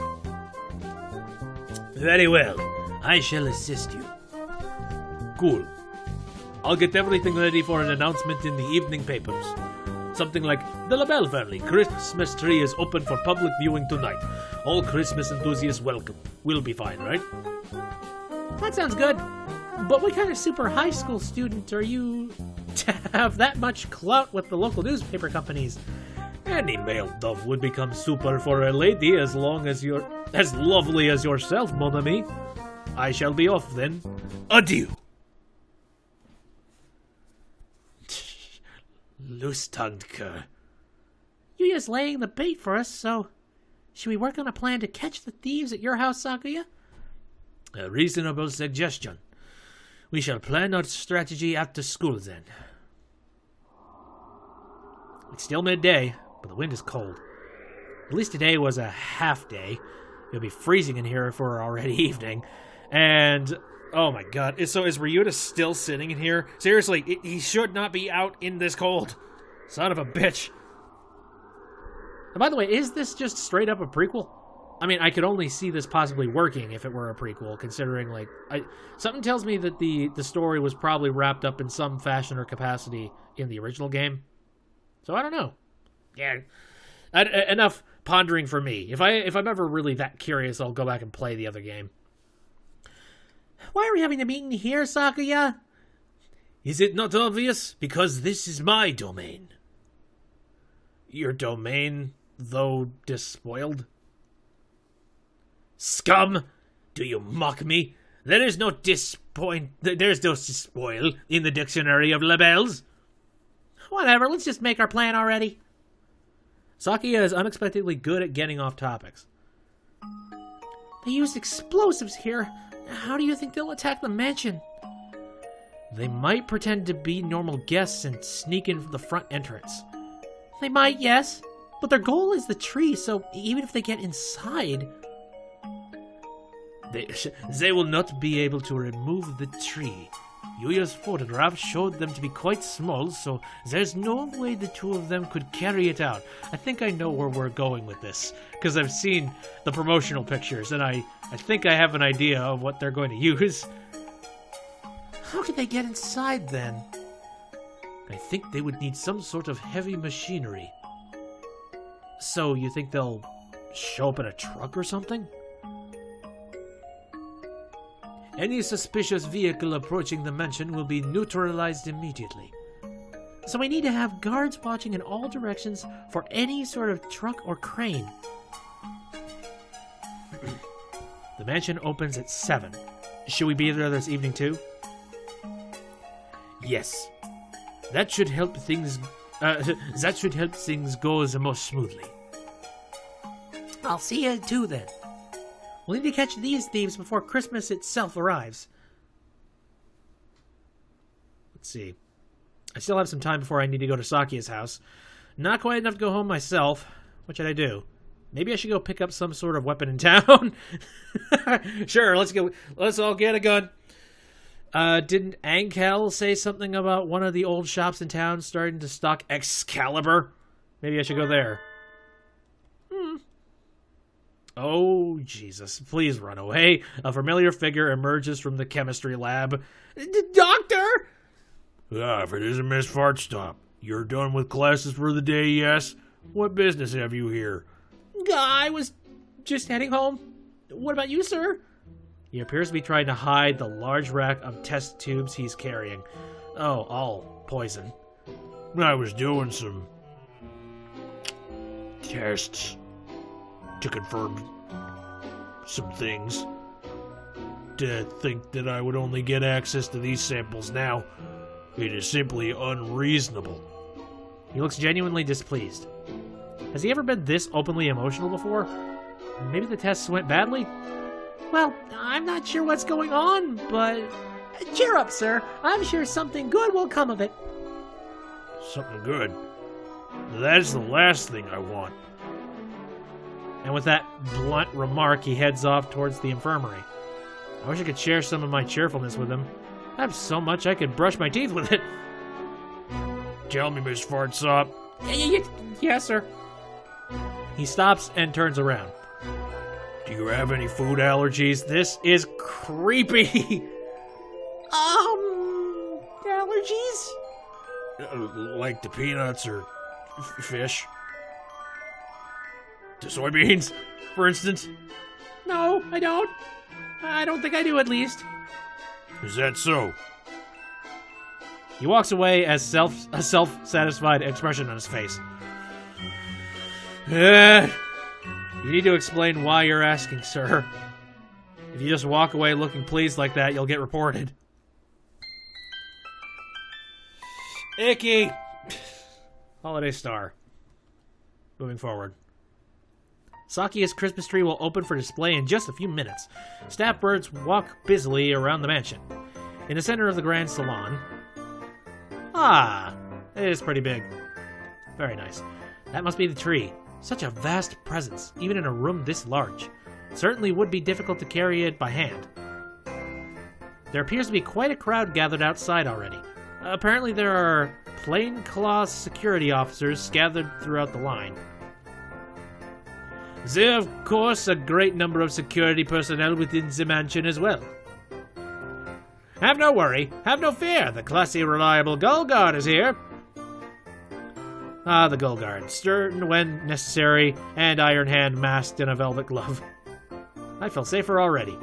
Very well. I shall assist you. Cool. I'll get everything ready for an announcement in the evening papers. Something like, the LaBelle family Christmas tree is open for public viewing tonight. All Christmas enthusiasts welcome. We'll be fine, right? That sounds good. But what kind of super high school student are you to have that much clout with the local newspaper companies? Any male dove would become super for a lady as long as you're as lovely as yourself, mon ami. I shall be off then. Adieu. Loose-tongued cur. Yuya's laying the bait for us, so should we work on a plan to catch the thieves at your house, Sakuya? A reasonable suggestion. We shall plan our strategy after school then. It's still midday, but the wind is cold. At least today was a half day. It'll be freezing in here if we're already evening. And, oh my god. So is Ryuta still sitting in here? Seriously, he should not be out in this cold. Son of a bitch. And by the way, is this just straight up a prequel? I mean, I could only see this possibly working if it were a prequel, considering, like, something tells me that the story was probably wrapped up in some fashion or capacity in the original game. So I don't know. Yeah, enough pondering for me. If I'm ever really that curious, I'll go back and play the other game. Why are we having a meeting here, Sakuya? Is it not obvious? Because this is my domain. Your domain, though despoiled? Scum! Do you mock me? There is no there's no despoil in the dictionary of labels. Whatever, let's just make our plan already. Sakuya is unexpectedly good at getting off topics. They used explosives here. How do you think they'll attack the mansion? They might pretend to be normal guests and sneak in from the front entrance. They might, yes. But their goal is the tree, so even if they get inside... They will not be able to remove the tree. Yuya's photograph showed them to be quite small, so there's no way the two of them could carry it out. I think I know where we're going with this, because I've seen the promotional pictures, and I think I have an idea of what they're going to use. How could they get inside, then? I think they would need some sort of heavy machinery. So you think they'll show up in a truck or something? Any suspicious vehicle approaching the mansion will be neutralized immediately. So we need to have guards watching in all directions for any sort of truck or crane. The mansion opens at 7. Should we be there this evening too? Yes. That should help things go the most smoothly. I'll see you too then. We'll need to catch these thieves before Christmas itself arrives. Let's see. I still have some time before I need to go to Sakuya's house. Not quite enough to go home myself. What should I do? Maybe I should go pick up some sort of weapon in town. Sure, let's all get a gun. Didn't Ankel say something about one of the old shops in town starting to stock Excalibur? Maybe I should go there. Oh, Jesus. Please run away. A familiar figure emerges from the chemistry lab. Doctor! If it isn't Miss Fartstop. You're done with classes for the day, yes? What business have you here? I was just heading home. What about you, sir? He appears to be trying to hide the large rack of test tubes he's carrying. Oh, all poison. I was doing some tests to confirm some things. To think that I would only get access to these samples now, it is simply unreasonable. He looks genuinely displeased. Has he ever been this openly emotional before? Maybe the tests went badly? Well, I'm not sure what's going on, but... Cheer up, sir. I'm sure something good will come of it. Something good? That's the last thing I want. And with that blunt remark, he heads off towards the infirmary. I wish I could share some of my cheerfulness with him. I have so much I could brush my teeth with it. Tell me, Miss Fartsop. Yes, sir. He stops and turns around. Do you have any food allergies? This is creepy. Allergies? Like to peanuts or fish? To soybeans, for instance? No, I don't. I don't think I do, at least. Is that so? He walks away as a self-satisfied expression on his face. You need to explain why you're asking, sir. If you just walk away looking pleased like that, you'll get reported. Icky! Holiday star. Moving forward. Sakia's Christmas tree will open for display in just a few minutes. Staff birds walk busily around the mansion. In the center of the grand salon... Ah! It is pretty big. Very nice. That must be the tree. Such a vast presence, even in a room this large. It certainly would be difficult to carry it by hand. There appears to be quite a crowd gathered outside already. Apparently there are plainclothes security officers scattered throughout the line. There are, of course, a great number of security personnel within the mansion as well. Have no worry, have no fear, the classy, reliable Gull Guard is here. Ah, the Gull Guard, stern when necessary, and Iron Hand masked in a velvet glove. I feel safer already.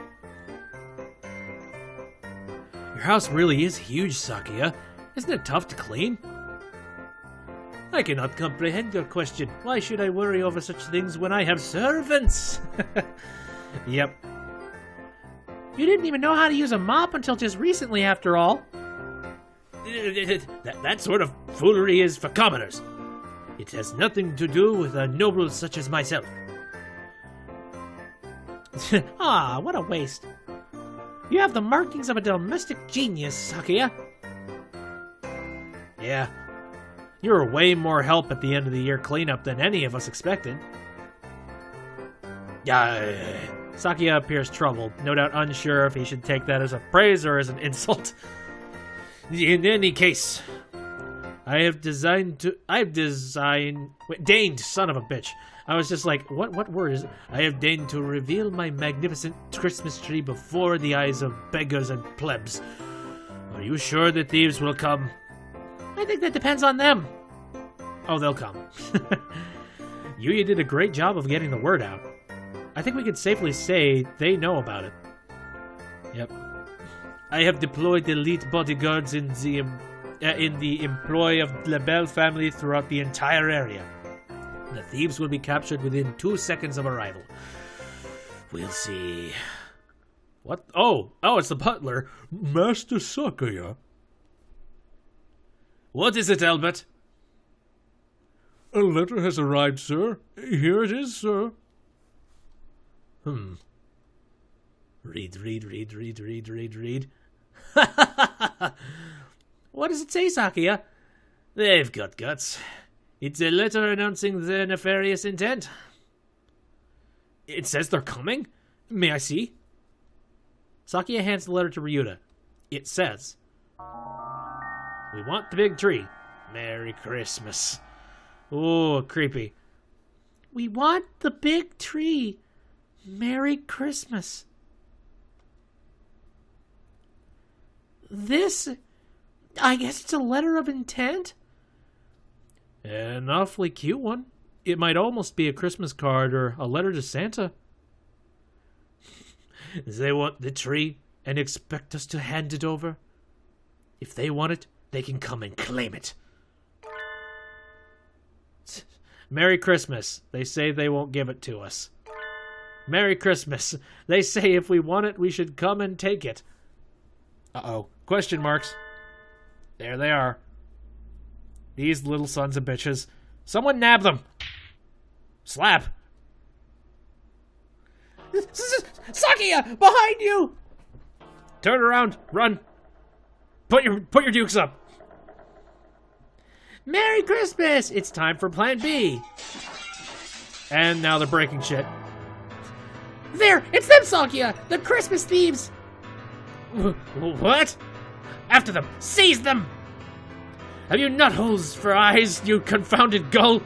Your house really is huge, Sakia. Isn't it tough to clean? I cannot comprehend your question. Why should I worry over such things when I have servants? Yep. You didn't even know how to use a mop until just recently, after all. That sort of foolery is for commoners. It has nothing to do with a noble such as myself. Ah, what a waste. You have the markings of a domestic genius, Sakia. Yeah. You were way more help at the end of the year cleanup than any of us expected. Sakia appears troubled, no doubt unsure if he should take that as a praise or as an insult. In any case, deigned, son of a bitch. I was just like, what word is it? I have deigned to reveal my magnificent Christmas tree before the eyes of beggars and plebs. Are you sure the thieves will come? I think that depends on them. Oh, they'll come. Yuya did a great job of getting the word out. I think we can safely say they know about it. Yep. I have deployed elite bodyguards in the employ of the Bell family throughout the entire area. The thieves will be captured within 2 seconds of arrival. We'll see. What? Oh, it's the butler. Master Sakuya. What is it, Albert? A letter has arrived, sir. Here it is, sir. Read. What does it say, Sakia? They've got guts. It's a letter announcing their nefarious intent. It says they're coming? May I see? Sakia hands the letter to Ryuta. It says, "We want the big tree. Merry Christmas." Oh, creepy. We want the big tree. Merry Christmas. This, I guess it's a letter of intent? An awfully cute one. It might almost be a Christmas card or a letter to Santa. They want the tree and expect us to hand it over. If they want it, they can come and claim it. Merry Christmas. They say they won't give it to us. Merry Christmas. They say if we want it, we should come and take it. Uh-oh. Question marks. There they are. These little sons of bitches. Someone nab them. Slap. Sakia! Behind you! Turn around. Run. Put your dukes up. Merry Christmas! It's time for Plan B. And now they're breaking shit. There! It's them, Sakia! The Christmas thieves! What? After them! Seize them! Have you nutholes for eyes, you confounded gull?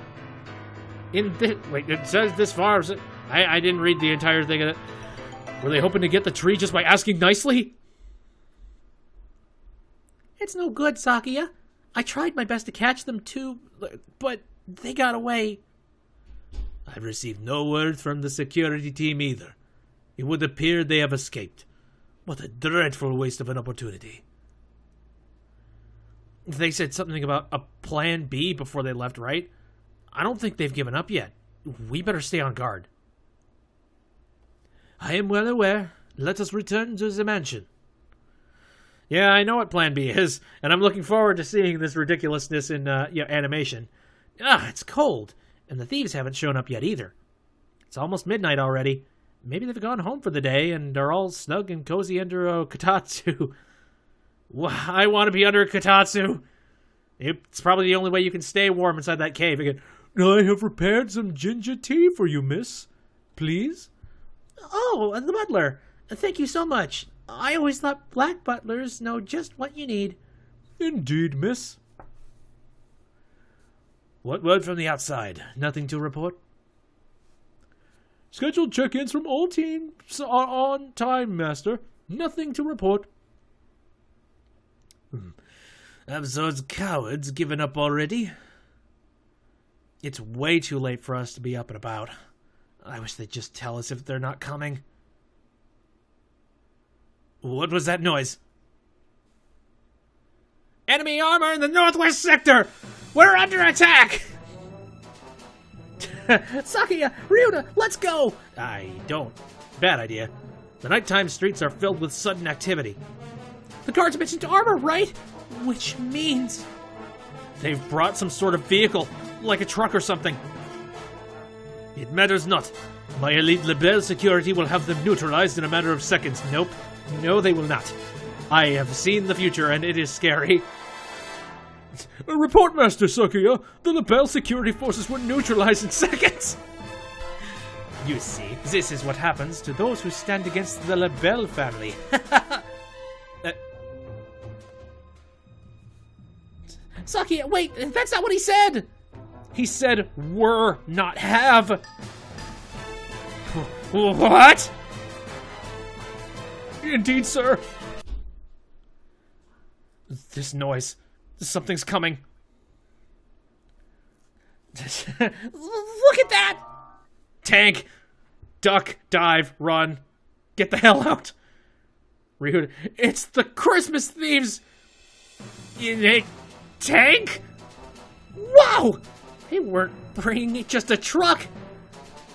Wait, it says this far. I didn't read the entire thing of it. Were they hoping to get the tree just by asking nicely? It's no good, Sakia. I tried my best to catch them too, but they got away. I've received no word from the security team either. It would appear they have escaped. What a dreadful waste of an opportunity. They said something about a plan B before they left, right? I don't think they've given up yet. We better stay on guard. I am well aware. Let us return to the mansion. Yeah, I know what Plan B is, and I'm looking forward to seeing this ridiculousness in animation. It's cold, and the thieves haven't shown up yet either. It's almost midnight already. Maybe they've gone home for the day and are all snug and cozy under a kotatsu. I want to be under a kotatsu. It's probably the only way you can stay warm inside that cave. Again, I have prepared some ginger tea for you, miss. Please? Oh, the butler. Thank you so much. I always thought black butlers know just what you need. Indeed, miss. What word from the outside? Nothing to report? Scheduled check-ins from all teams are on time, master. Nothing to report. Have those cowards given up already? It's way too late for us to be up and about. I wish they'd just tell us if they're not coming. What was that noise? Enemy armor in the northwest sector! We're under attack! Sakuya, Ryuta, let's go! I don't. Bad idea. The nighttime streets are filled with sudden activity. The guards mentioned armor, right? Which means... They've brought some sort of vehicle, like a truck or something. It matters not. My elite Lebel security will have them neutralized in a matter of seconds. Nope. No, they will not. I have seen the future, and it is scary. Report, Master Sakuya. The Lebel security forces were neutralized in seconds. You see, this is what happens to those who stand against the Lebel family. Sakuya, wait, that's not what he said! He said, were, not have. What? Indeed, sir. This noise. Something's coming. Look at that! Tank! Duck, dive, run. Get the hell out. Ryuta, it's the Christmas thieves! In a tank? Wow! They weren't bringing just a truck!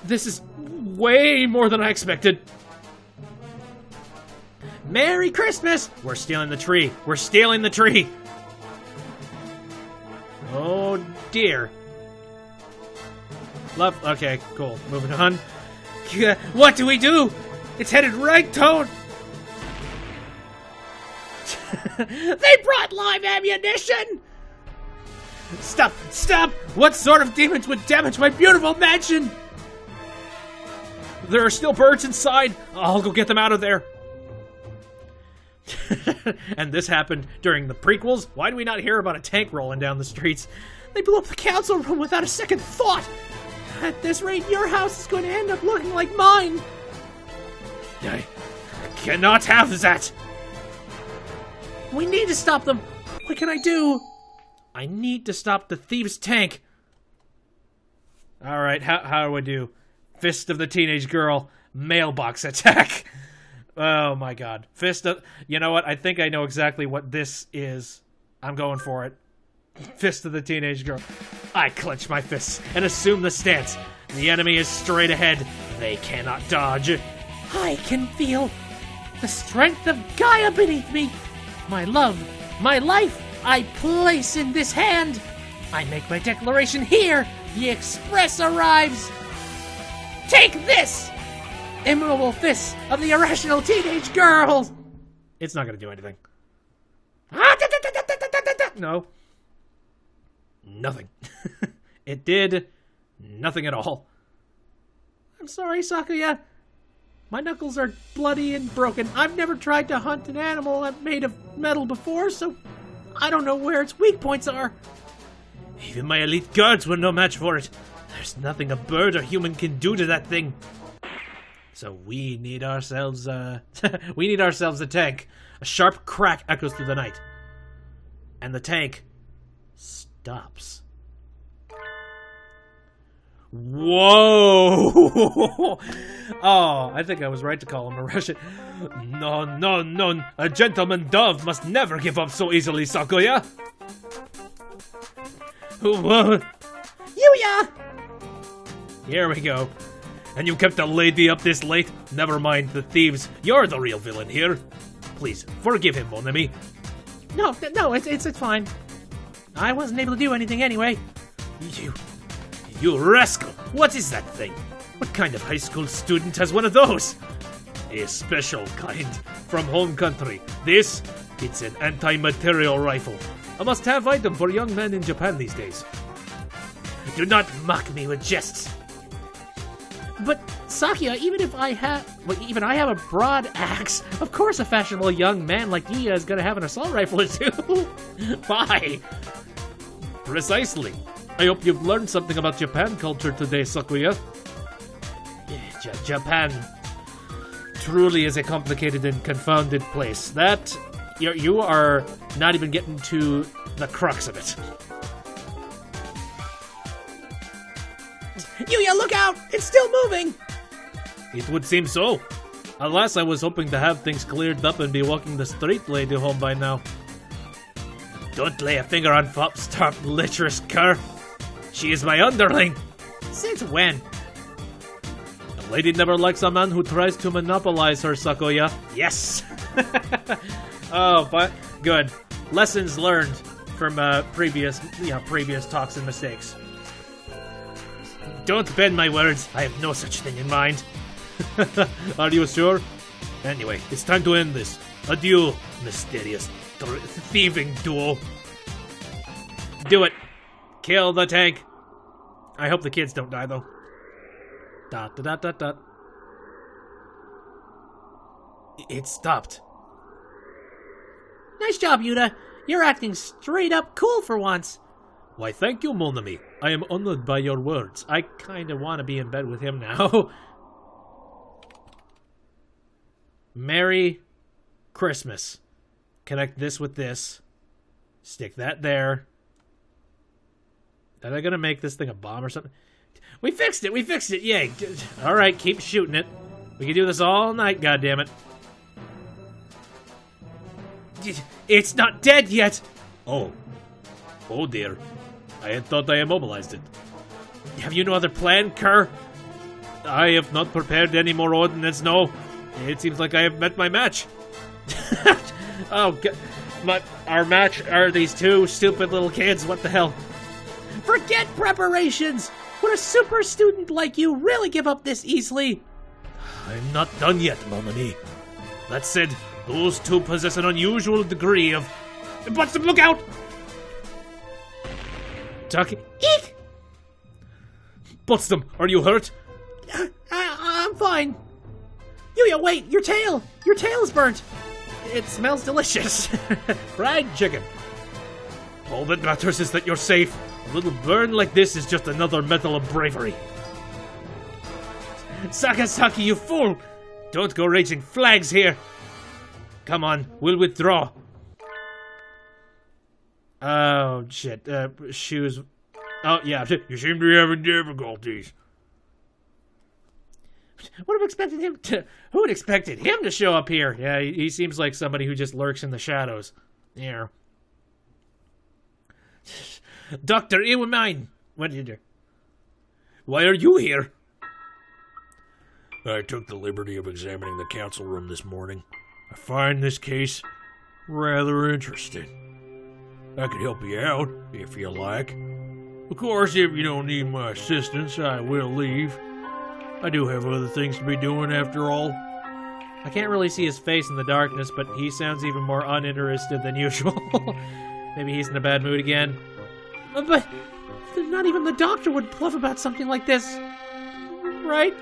This is way more than I expected. Merry Christmas! We're stealing the tree. We're stealing the tree. Oh dear. Love. Okay, cool. Moving on. What do we do? It's headed right toward. They brought live ammunition! Stop! Stop! What sort of demons would damage my beautiful mansion? There are still birds inside. I'll go get them out of there. And this happened during the prequels? Why do we not hear about a tank rolling down the streets? They blew up the council room without a second thought! At this rate, your house is going to end up looking like mine! I cannot have that! We need to stop them! What can I do? I need to stop the thieves' tank! Alright, how do I do? Fist of the teenage girl, mailbox attack! Oh my god. Fist of... You know what? I think I know exactly what this is. I'm going for it. Fist of the teenage girl. I clench my fists and assume the stance. The enemy is straight ahead. They cannot dodge. I can feel the strength of Gaia beneath me. My love, my life, I place in this hand. I make my declaration here. The express arrives. Take this! Immovable fists of the irrational teenage girls! It's not going to do anything. No. Nothing. It did nothing at all. I'm sorry, Sakuya. My knuckles are bloody and broken. I've never tried to hunt an animal made of metal before, so I don't know where its weak points are. Even my elite guards were no match for it. There's nothing a bird or human can do to that thing. So we need ourselves we need ourselves a tank. A sharp crack echoes through the night. And the tank stops. Whoa! Oh, I think I was right to call him a Russian. No. A gentleman dove must never give up so easily, Sakuya. Yuya! Here we go. And you kept a lady up this late? Never mind the thieves. You're the real villain here. Please, forgive him, mon ami. No, it's fine. I wasn't able to do anything anyway. You rascal! What is that thing? What kind of high school student has one of those? A special kind from home country. It's an anti-material rifle. A must-have item for young men in Japan these days. Do not mock me with jests. But, Sakia, even I have a broad axe, of course a fashionable young man like Yuya is gonna have an assault rifle or two. Why? Precisely. I hope you've learned something about Japan culture today, Sakuya. Japan truly is a complicated and confounded place. That, you are not even getting to the crux of it. Yuya, look out! It's still moving! It would seem so. Alas, I was hoping to have things cleared up and be walking the straight lady home by now. Don't lay a finger on Fopstarp, lecherous cur. She is my underling. Since when? A lady never likes a man who tries to monopolize her, Sakuya. Yes! Oh, but good. Lessons learned from previous talks and mistakes. Don't bend my words. I have no such thing in mind. Are you sure? Anyway, it's time to end this. Adieu, mysterious thieving duo. Do it. Kill the tank. I hope the kids don't die, though. Dot, dot, dot, dot, dot. It stopped. Nice job, Yuta. You're acting straight up cool for once. Why, thank you, mon ami. I am honored by your words. I kind of want to be in bed with him now. Merry Christmas. Connect this with this. Stick that there. Are they gonna make this thing a bomb or something? We fixed it, yay. Alright, keep shooting it. We can do this all night, goddammit. It's not dead yet! Oh. Oh dear. I had thought I immobilized it. Have you no other plan, cur? I have not prepared any more ordnance, no. It seems like I have met my match. Oh, God. Our match are these two stupid little kids, what the hell? Forget preparations! Would a super student like you really give up this easily? I'm not done yet, mon ami. That said, those two possess an unusual degree of... But look out! Talking... Eek! Butsum, are you hurt? I'm fine. Yuya, wait! Your tail! Your tail is burnt! It smells delicious. Fried chicken. All that matters is that you're safe. A little burn like this is just another medal of bravery. Sakasaki, you fool! Don't go raising flags here. Come on, we'll withdraw. Oh, shit. Shoes. Oh, yeah. You seem to be having difficulties. Would have expected him to... Who would expected him to show up here? Yeah, he seems like somebody who just lurks in the shadows. Yeah. Dr. Iwamine! What did you do? Why are you here? I took the liberty of examining the council room this morning. I find this case rather interesting. I could help you out, if you like. Of course, if you don't need my assistance, I will leave. I do have other things to be doing, after all. I can't really see his face in the darkness, but he sounds even more uninterested than usual. Maybe he's in a bad mood again. But not even the doctor would bluff about something like this, right?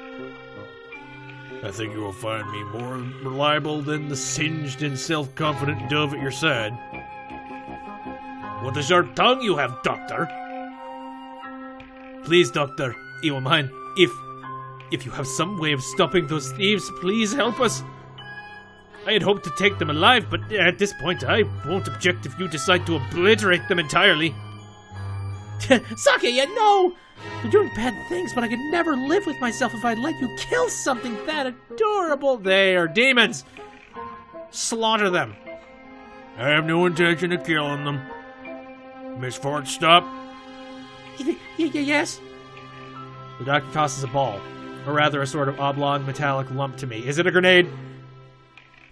I think you will find me more reliable than the singed and self-confident dove at your side. What a sharp tongue you have, Doctor! Please, Doctor Iwamine, if you have some way of stopping those thieves, please help us. I had hoped to take them alive, but at this point I won't object if you decide to obliterate them entirely. Sakuya, no! You're doing bad things, but I could never live with myself if I'd let you kill something that adorable. They are demons! Slaughter them! I have no intention of killing them. Miss Fort, stop. Yes? The doctor tosses a ball, or rather a sort of oblong metallic lump to me. Is it a grenade?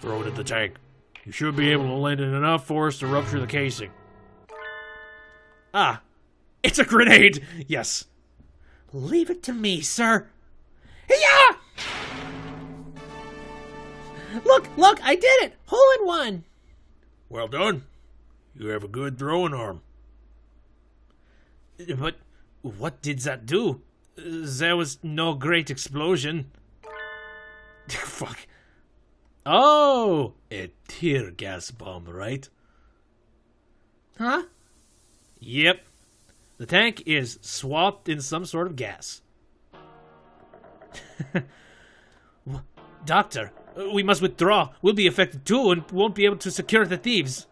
Throw it at the tank. You should be able to lend it enough force to rupture the casing. Ah, It's a grenade! Yes. Leave it to me, sir. Yeah! Look, I did it! Hole in one! Well done. You have a good throwing arm. But what did that do? There was no great explosion. Fuck. Oh, a tear gas bomb, right? Huh? Yep. The tank is swapped in some sort of gas. Doctor, we must withdraw. We'll be affected too and won't be able to secure the thieves.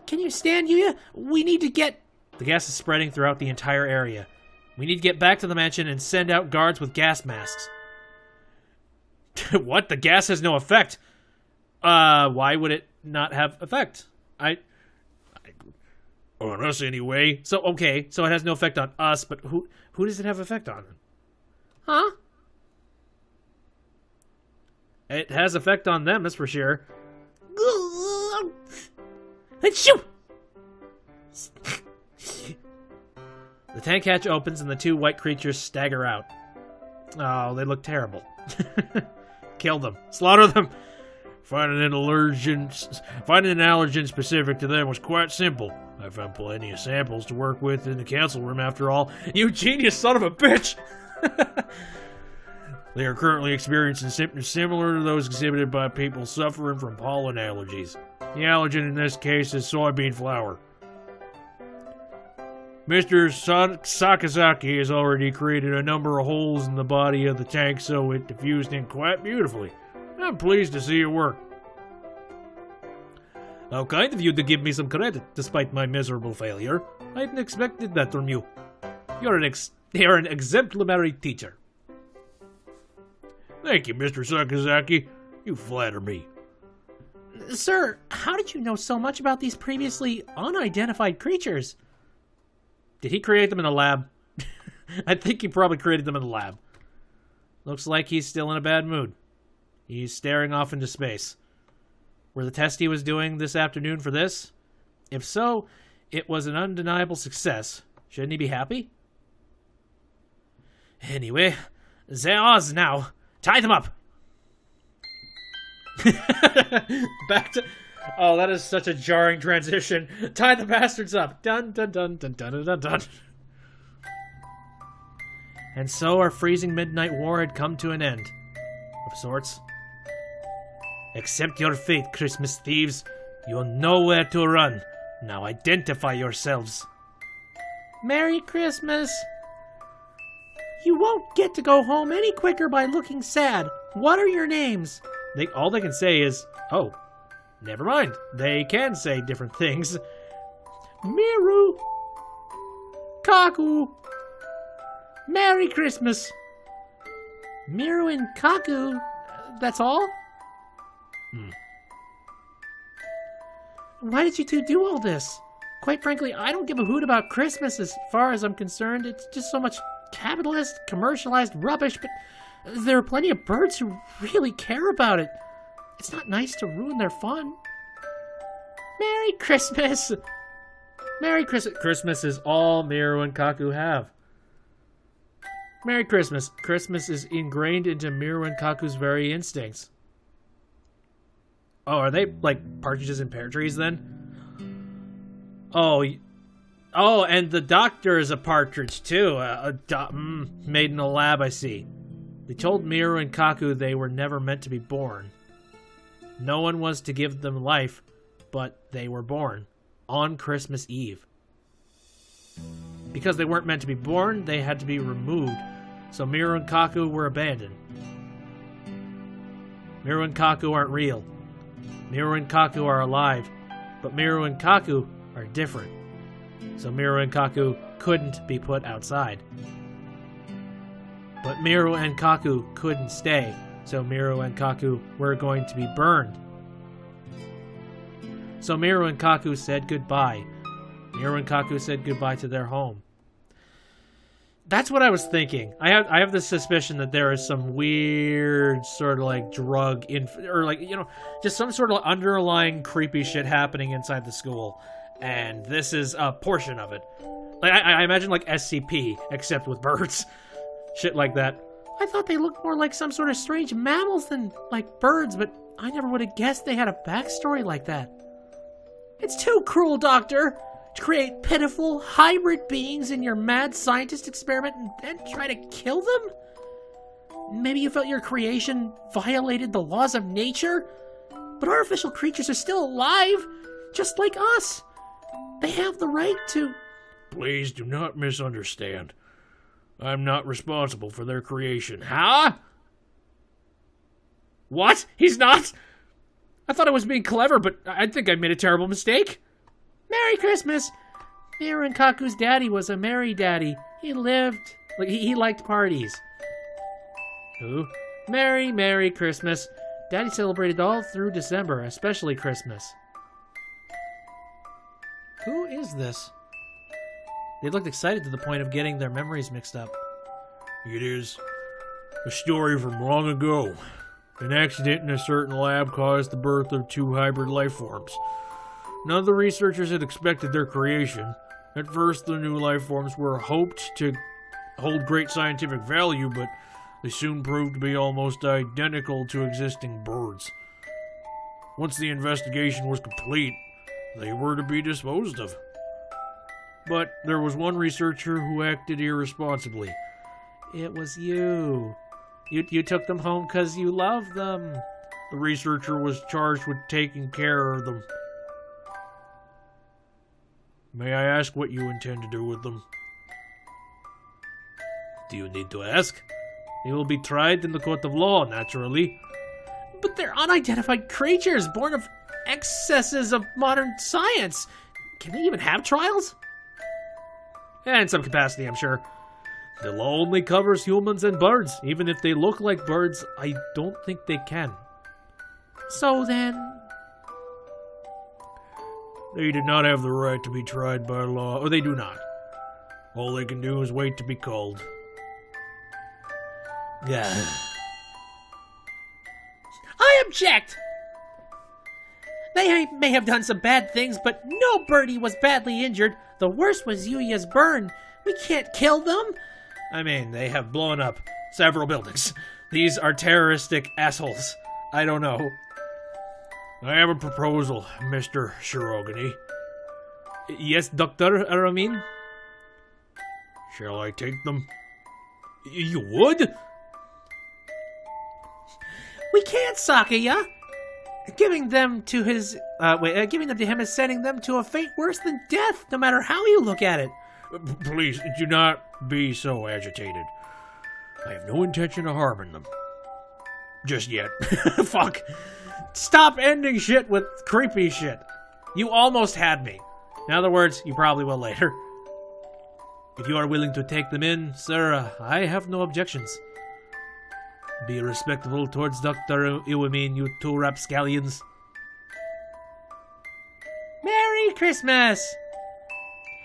Can you stand, Yuya? We need to get... The gas is spreading throughout the entire area. We need to get back to the mansion and send out guards with gas masks. What? The gas has no effect? Why would it not have effect? On us, anyway. So, okay, so it has no effect on us, but who does it have effect on? Huh? It has effect on them, that's for sure. Achoo! The tank hatch opens and the two white creatures stagger out. Oh, they look terrible. Kill them. Slaughter them. Finding an allergen specific to them was quite simple. I found plenty of samples to work with in the council room after all. You genius son of a bitch! They are currently experiencing symptoms similar to those exhibited by people suffering from pollen allergies. The allergen in this case is soybean flour. Mr. Sakazaki has already created a number of holes in the body of the tank so it diffused in quite beautifully. I'm pleased to see it work. How kind of you to give me some credit, despite my miserable failure. I hadn't expected that from you. You're an exemplary teacher. Thank you, Mr. Sakazaki. You flatter me. Sir, how did you know so much about these previously unidentified creatures? Did he create them in the lab? I think he probably created them in the lab. Looks like he's still in a bad mood. He's staring off into space. Were the tests he was doing this afternoon for this? If so, it was an undeniable success. Shouldn't he be happy? Anyway, they're ours now. Tie them up! Back to... Oh, that is such a jarring transition. Tie the bastards up. Dun, dun, dun, dun, dun, dun, dun, dun. And so our freezing midnight war had come to an end. Of sorts. Accept your fate, Christmas thieves. You'll know where to run. Now identify yourselves. Merry Christmas. You won't get to go home any quicker by looking sad. What are your names? All they can say is, oh, never mind. They can say different things. Miru. Kaku. Merry Christmas. Miru and Kaku. That's all? Why did you two do all this? Quite frankly, I don't give a hoot about Christmas as far as I'm concerned. It's just so much capitalist, commercialized rubbish, but there are plenty of birds who really care about it. It's not nice to ruin their fun. Merry Christmas! Merry Christmas. Christmas is all Miru and Kaku have. Merry Christmas. Christmas is ingrained into Miru and Kaku's very instincts. Oh, are they like partridges in pear trees then? Oh, and the doctor is a partridge too. Made in a lab, I see. They told Miru and Kaku they were never meant to be born. No one was to give them life, but they were born on Christmas Eve. Because they weren't meant to be born, they had to be removed. So Miru and Kaku were abandoned. Miru and Kaku aren't real. Miru and Kaku are alive, but Miru and Kaku are different. So Miru and Kaku couldn't be put outside. But Miru and Kaku couldn't stay, so Miru and Kaku were going to be burned. So Miru and Kaku said goodbye. Miru and Kaku said goodbye to their home. That's what I was thinking. I have this suspicion that there is some weird sort of like drug or like, just some sort of underlying creepy shit happening inside the school. and this is a portion of it. Like I imagine like SCP, except with birds. Shit like that. I thought they looked more like some sort of strange mammals than like birds, but I never would have guessed they had a backstory like that. It's too cruel, Doctor, to create pitiful, hybrid beings in your mad scientist experiment and then try to kill them? Maybe you felt your creation violated the laws of nature? But artificial creatures are still alive, just like us. They have the right to... Please do not misunderstand. I'm not responsible for their creation. Huh? What? He's not? I thought I was being clever, but I think I made a terrible mistake. Merry Christmas! Miru and Kaku's daddy was a merry daddy. He lived... he liked parties. Who? Merry Christmas. Daddy celebrated all through December, especially Christmas. Who is this? They looked excited to the point of getting their memories mixed up. It is a story from long ago. An accident in a certain lab caused the birth of 2 hybrid life forms. None of the researchers had expected their creation. At first, the new life forms were hoped to hold great scientific value, but they soon proved to be almost identical to existing birds. Once the investigation was complete, they were to be disposed of. But there was one researcher who acted irresponsibly. It was you. You took them home because you love them. The researcher was charged with taking care of them. May I ask what you intend to do with them? Do you need to ask? They will be tried in the court of law, naturally. But they're unidentified creatures born of excesses of modern science. Can they even have trials? In some capacity, I'm sure. The law only covers humans and birds. Even if they look like birds, I don't think they can. So then... They do not have the right to be tried by law, or they do not. All they can do is wait to be called. Yeah. I object! They may have done some bad things, but no birdie was badly injured. The worst was Yuya's burn. We can't kill them. I mean, they have blown up several buildings. These are terroristic assholes. I don't know. I have a proposal, Mr. Shirogane. Yes, Dr. Aramin? Shall I take them? You would? We can't, Sakaya. Giving them to him is sending them to a fate worse than death, no matter how you look at it. Please, do not be so agitated. I have no intention of harming them. Just yet. Fuck. Stop ending shit with creepy shit. You almost had me. In other words, you probably will later. If you are willing to take them in, sir, I have no objections. Be respectful towards Dr. Iwamin, you 2 rapscallions. Merry Christmas!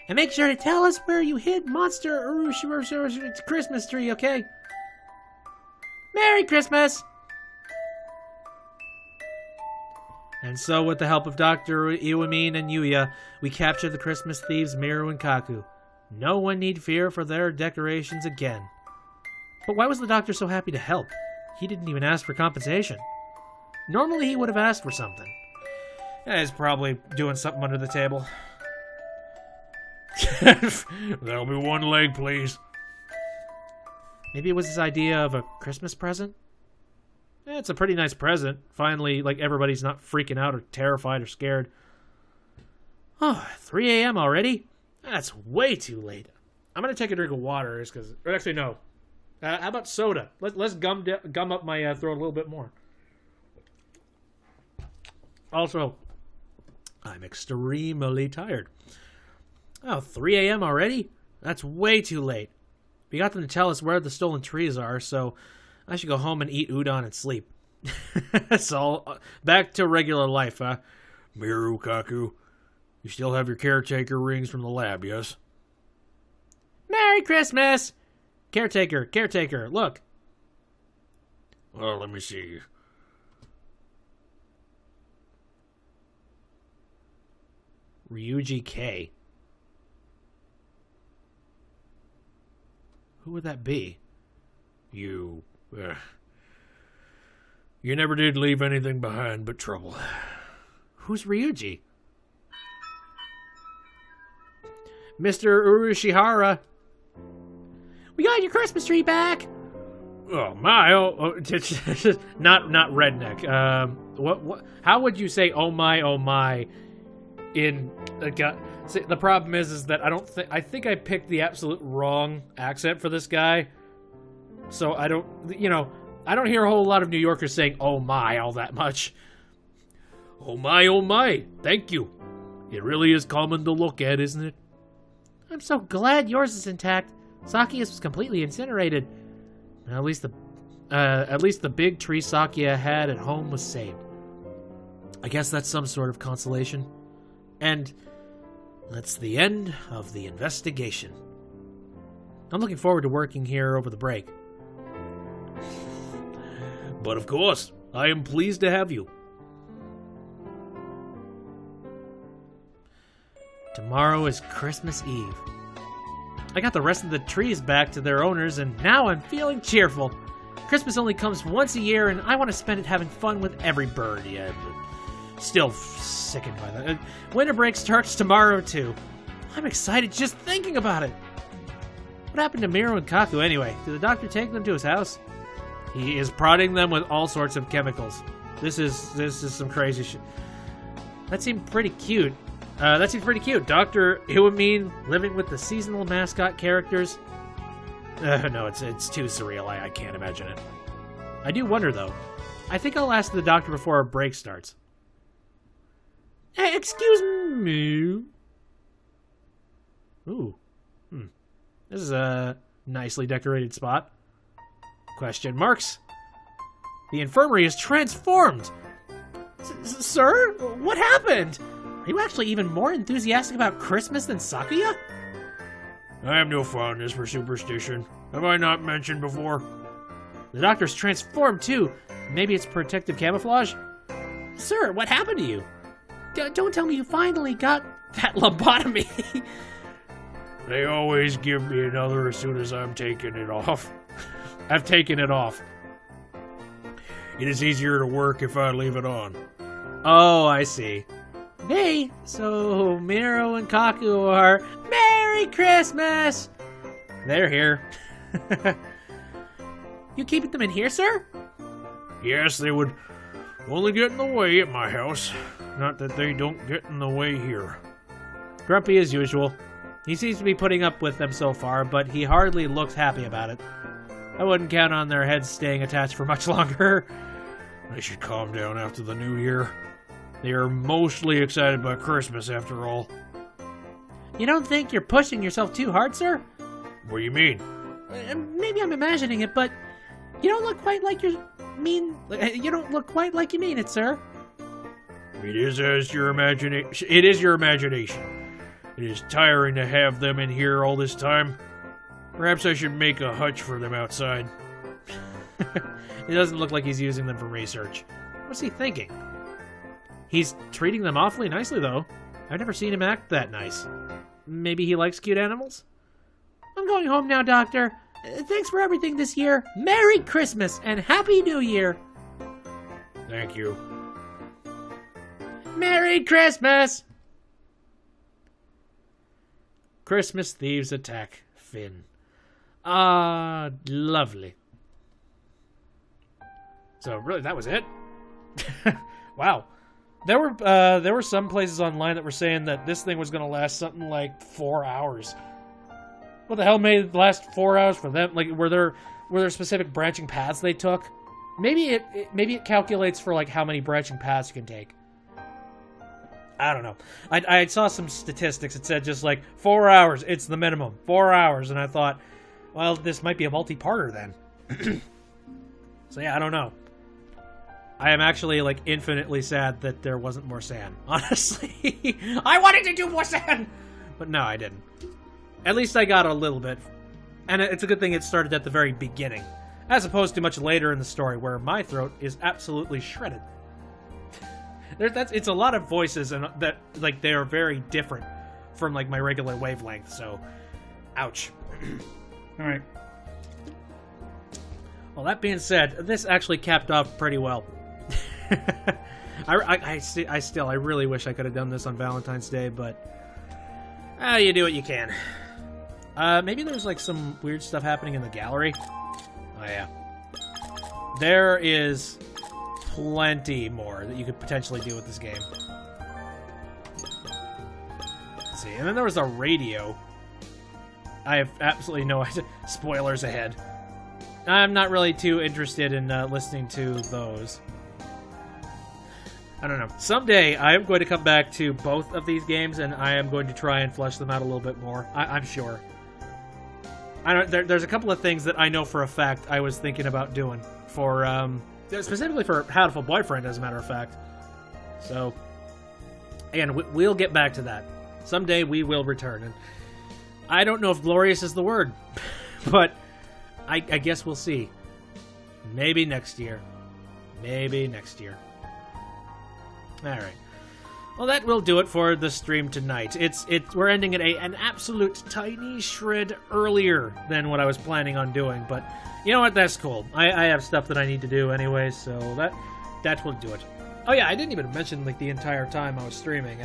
And make sure to tell us where you hid Monster Urushi's Christmas tree, okay? Merry Christmas! And so, with the help of Dr. Iwamin and Yuya, we capture the Christmas thieves Miru and Kaku. No one need fear for their decorations again. But why was the doctor so happy to help? He didn't even ask for compensation. Normally he would have asked for something. Yeah, he's probably doing something under the table. There'll be 1 leg, please. Maybe it was his idea of a Christmas present? Yeah, it's a pretty nice present. Finally, like, everybody's not freaking out or terrified or scared. Oh, 3 a.m. already? That's way too late. I'm gonna take a drink of water, just because... Or actually, no. How about soda? Let's gum up my throat a little bit more. Also, I'm extremely tired. Oh, 3 a.m. already? That's way too late. We got them to tell us where the stolen trees are, so I should go home and eat udon and sleep. So, back to regular life, huh? Miru, Kaku, you still have your caretaker rings from the lab, yes? Merry Christmas! Caretaker, look. Well, let me see. Ryuji K. Who would that be? You never did leave anything behind but trouble. Who's Ryuji? Mr. Urushihara. We got your Christmas tree back. Oh my! Not redneck. What? How would you say "oh my" in see, the problem is that I think I picked the absolute wrong accent for this guy. So I don't hear a whole lot of New Yorkers saying "oh my" all that much. Oh my! Thank you. It really is common to look at, isn't it? I'm so glad yours is intact. Sakia's was completely incinerated. At least the big tree Sakia had at home was saved. I guess that's some sort of consolation. And that's the end of the investigation. I'm looking forward to working here over the break. But of course, I am pleased to have you. Tomorrow is Christmas Eve. I got the rest of the trees back to their owners, and now I'm feeling cheerful. Christmas only comes once a year, and I want to spend it having fun with every bird. Yeah, still sickened by that. Winter break starts tomorrow, too. I'm excited just thinking about it. What happened to Miro and Kaku, anyway? Did the doctor take them to his house? He is prodding them with all sorts of chemicals. This is some crazy shit. That seemed pretty cute. Dr. Iwamine living with the seasonal mascot characters. No, it's too surreal. I can't imagine it. I do wonder, though. I think I'll ask the doctor before our break starts. Hey, excuse me. Ooh. This is a nicely decorated spot. Question marks. The infirmary is transformed. Sir? What happened? Are you actually even more enthusiastic about Christmas than Sakuya? I have no fondness for superstition. Have I not mentioned before? The doctor's transformed, too. Maybe it's protective camouflage? Sir, what happened to you? Don't tell me you finally got that lobotomy. They always give me another as soon as I'm taking it off. I've taken it off. It is easier to work if I leave it on. Oh, I see. Hey, so Miro and Kaku are Merry Christmas! They're here. You keeping them in here, sir? Yes, they would only get in the way at my house. Not that they don't get in the way here. Grumpy as usual. He seems to be putting up with them so far, but he hardly looks happy about it. I wouldn't count on their heads staying attached for much longer. They should calm down after the new year. They are mostly excited by Christmas, after all. You don't think you're pushing yourself too hard, sir? What do you mean? Maybe I'm imagining it, but you don't look quite like you mean it, sir. It is your imagination. It is your imagination. It is tiring to have them in here all this time. Perhaps I should make a hutch for them outside. It doesn't look like he's using them for research. What's he thinking? He's treating them awfully nicely, though. I've never seen him act that nice. Maybe he likes cute animals? I'm going home now, Doctor. Thanks for everything this year. Merry Christmas and Happy New Year. Thank you. Merry Christmas! Christmas thieves attack Finn. Ah, lovely. So really, that was it? Wow. There were some places online that were saying that this thing was going to last something like 4 hours. What the hell made it last 4 hours for them? Like, were there specific branching paths they took? Maybe it calculates for like how many branching paths you can take. I don't know. I saw some statistics. It said just like 4 hours. It's the minimum. 4 hours, and I thought, well, this might be a multi-parter then. So yeah, I don't know. I am actually, like, infinitely sad that there wasn't more sand, honestly. I wanted to do more sand! But no, I didn't. At least I got a little bit. And it's a good thing it started at the very beginning, as opposed to much later in the story, where my throat is absolutely shredded. It's a lot of voices, and that, like, they are very different from, like, my regular wavelength, so ouch. All right. Well, that being said, this actually capped off pretty well. I really wish I could have done this on Valentine's Day, but you do what you can. Maybe there's like some weird stuff happening in the gallery. Oh yeah, there is plenty more that you could potentially do with this game. Let's see, and then there was a radio. I have absolutely no idea. Spoilers ahead. I'm not really too interested in listening to those. I don't know. Someday, I am going to come back to both of these games, and I am going to try and flesh them out a little bit more. I'm sure. There's a couple of things that I know for a fact I was thinking about doing for, specifically for Hatoful Boyfriend, as a matter of fact. So, again, we'll get back to that. Someday we will return, and I don't know if glorious is the word, but I guess we'll see. Maybe next year. Maybe next year. Alright. Well, that will do it for the stream tonight. We're ending at an absolute tiny shred earlier than what I was planning on doing, but you know what? That's cool. I have stuff that I need to do anyway, so that will do it. Oh yeah, I didn't even mention like the entire time I was streaming.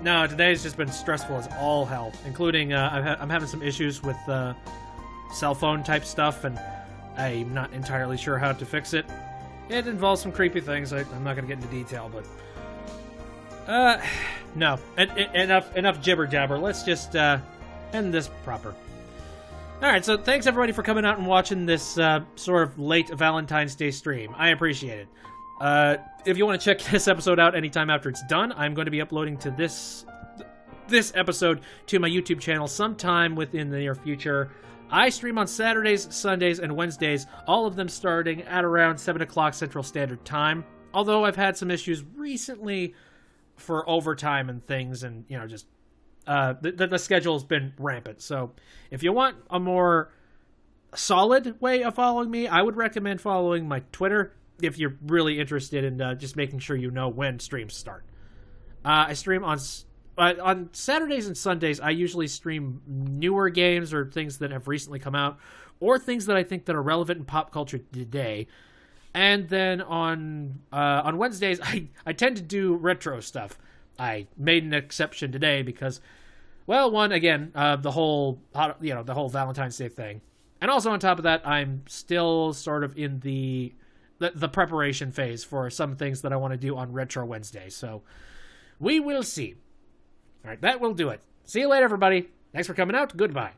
No, today's just been stressful as all hell, including I'm having some issues with cell phone type stuff, and I'm not entirely sure how to fix it. It involves some creepy things. I'm not going to get into detail, but no. Enough jibber jabber. Let's just end this proper. All right. So thanks everybody for coming out and watching this sort of late Valentine's Day stream. I appreciate it. If you want to check this episode out anytime after it's done, I'm going to be uploading to this episode to my YouTube channel sometime within the near future. I stream on Saturdays, Sundays, and Wednesdays, all of them starting at around 7 o'clock Central Standard Time. Although I've had some issues recently for overtime and things, and, you know, just the schedule's been rampant. So if you want a more solid way of following me, I would recommend following my Twitter if you're really interested in just making sure you know when streams start. I stream on Saturdays and Sundays. I usually stream newer games or things that have recently come out, or things that I think that are relevant in pop culture today. And then on Wednesdays, I tend to do retro stuff. I made an exception today because, well, one, again, the whole Valentine's Day thing, and also on top of that, I'm still sort of in the preparation phase for some things that I want to do on Retro Wednesday. So we will see. All right, that will do it. See you later, everybody. Thanks for coming out. Goodbye.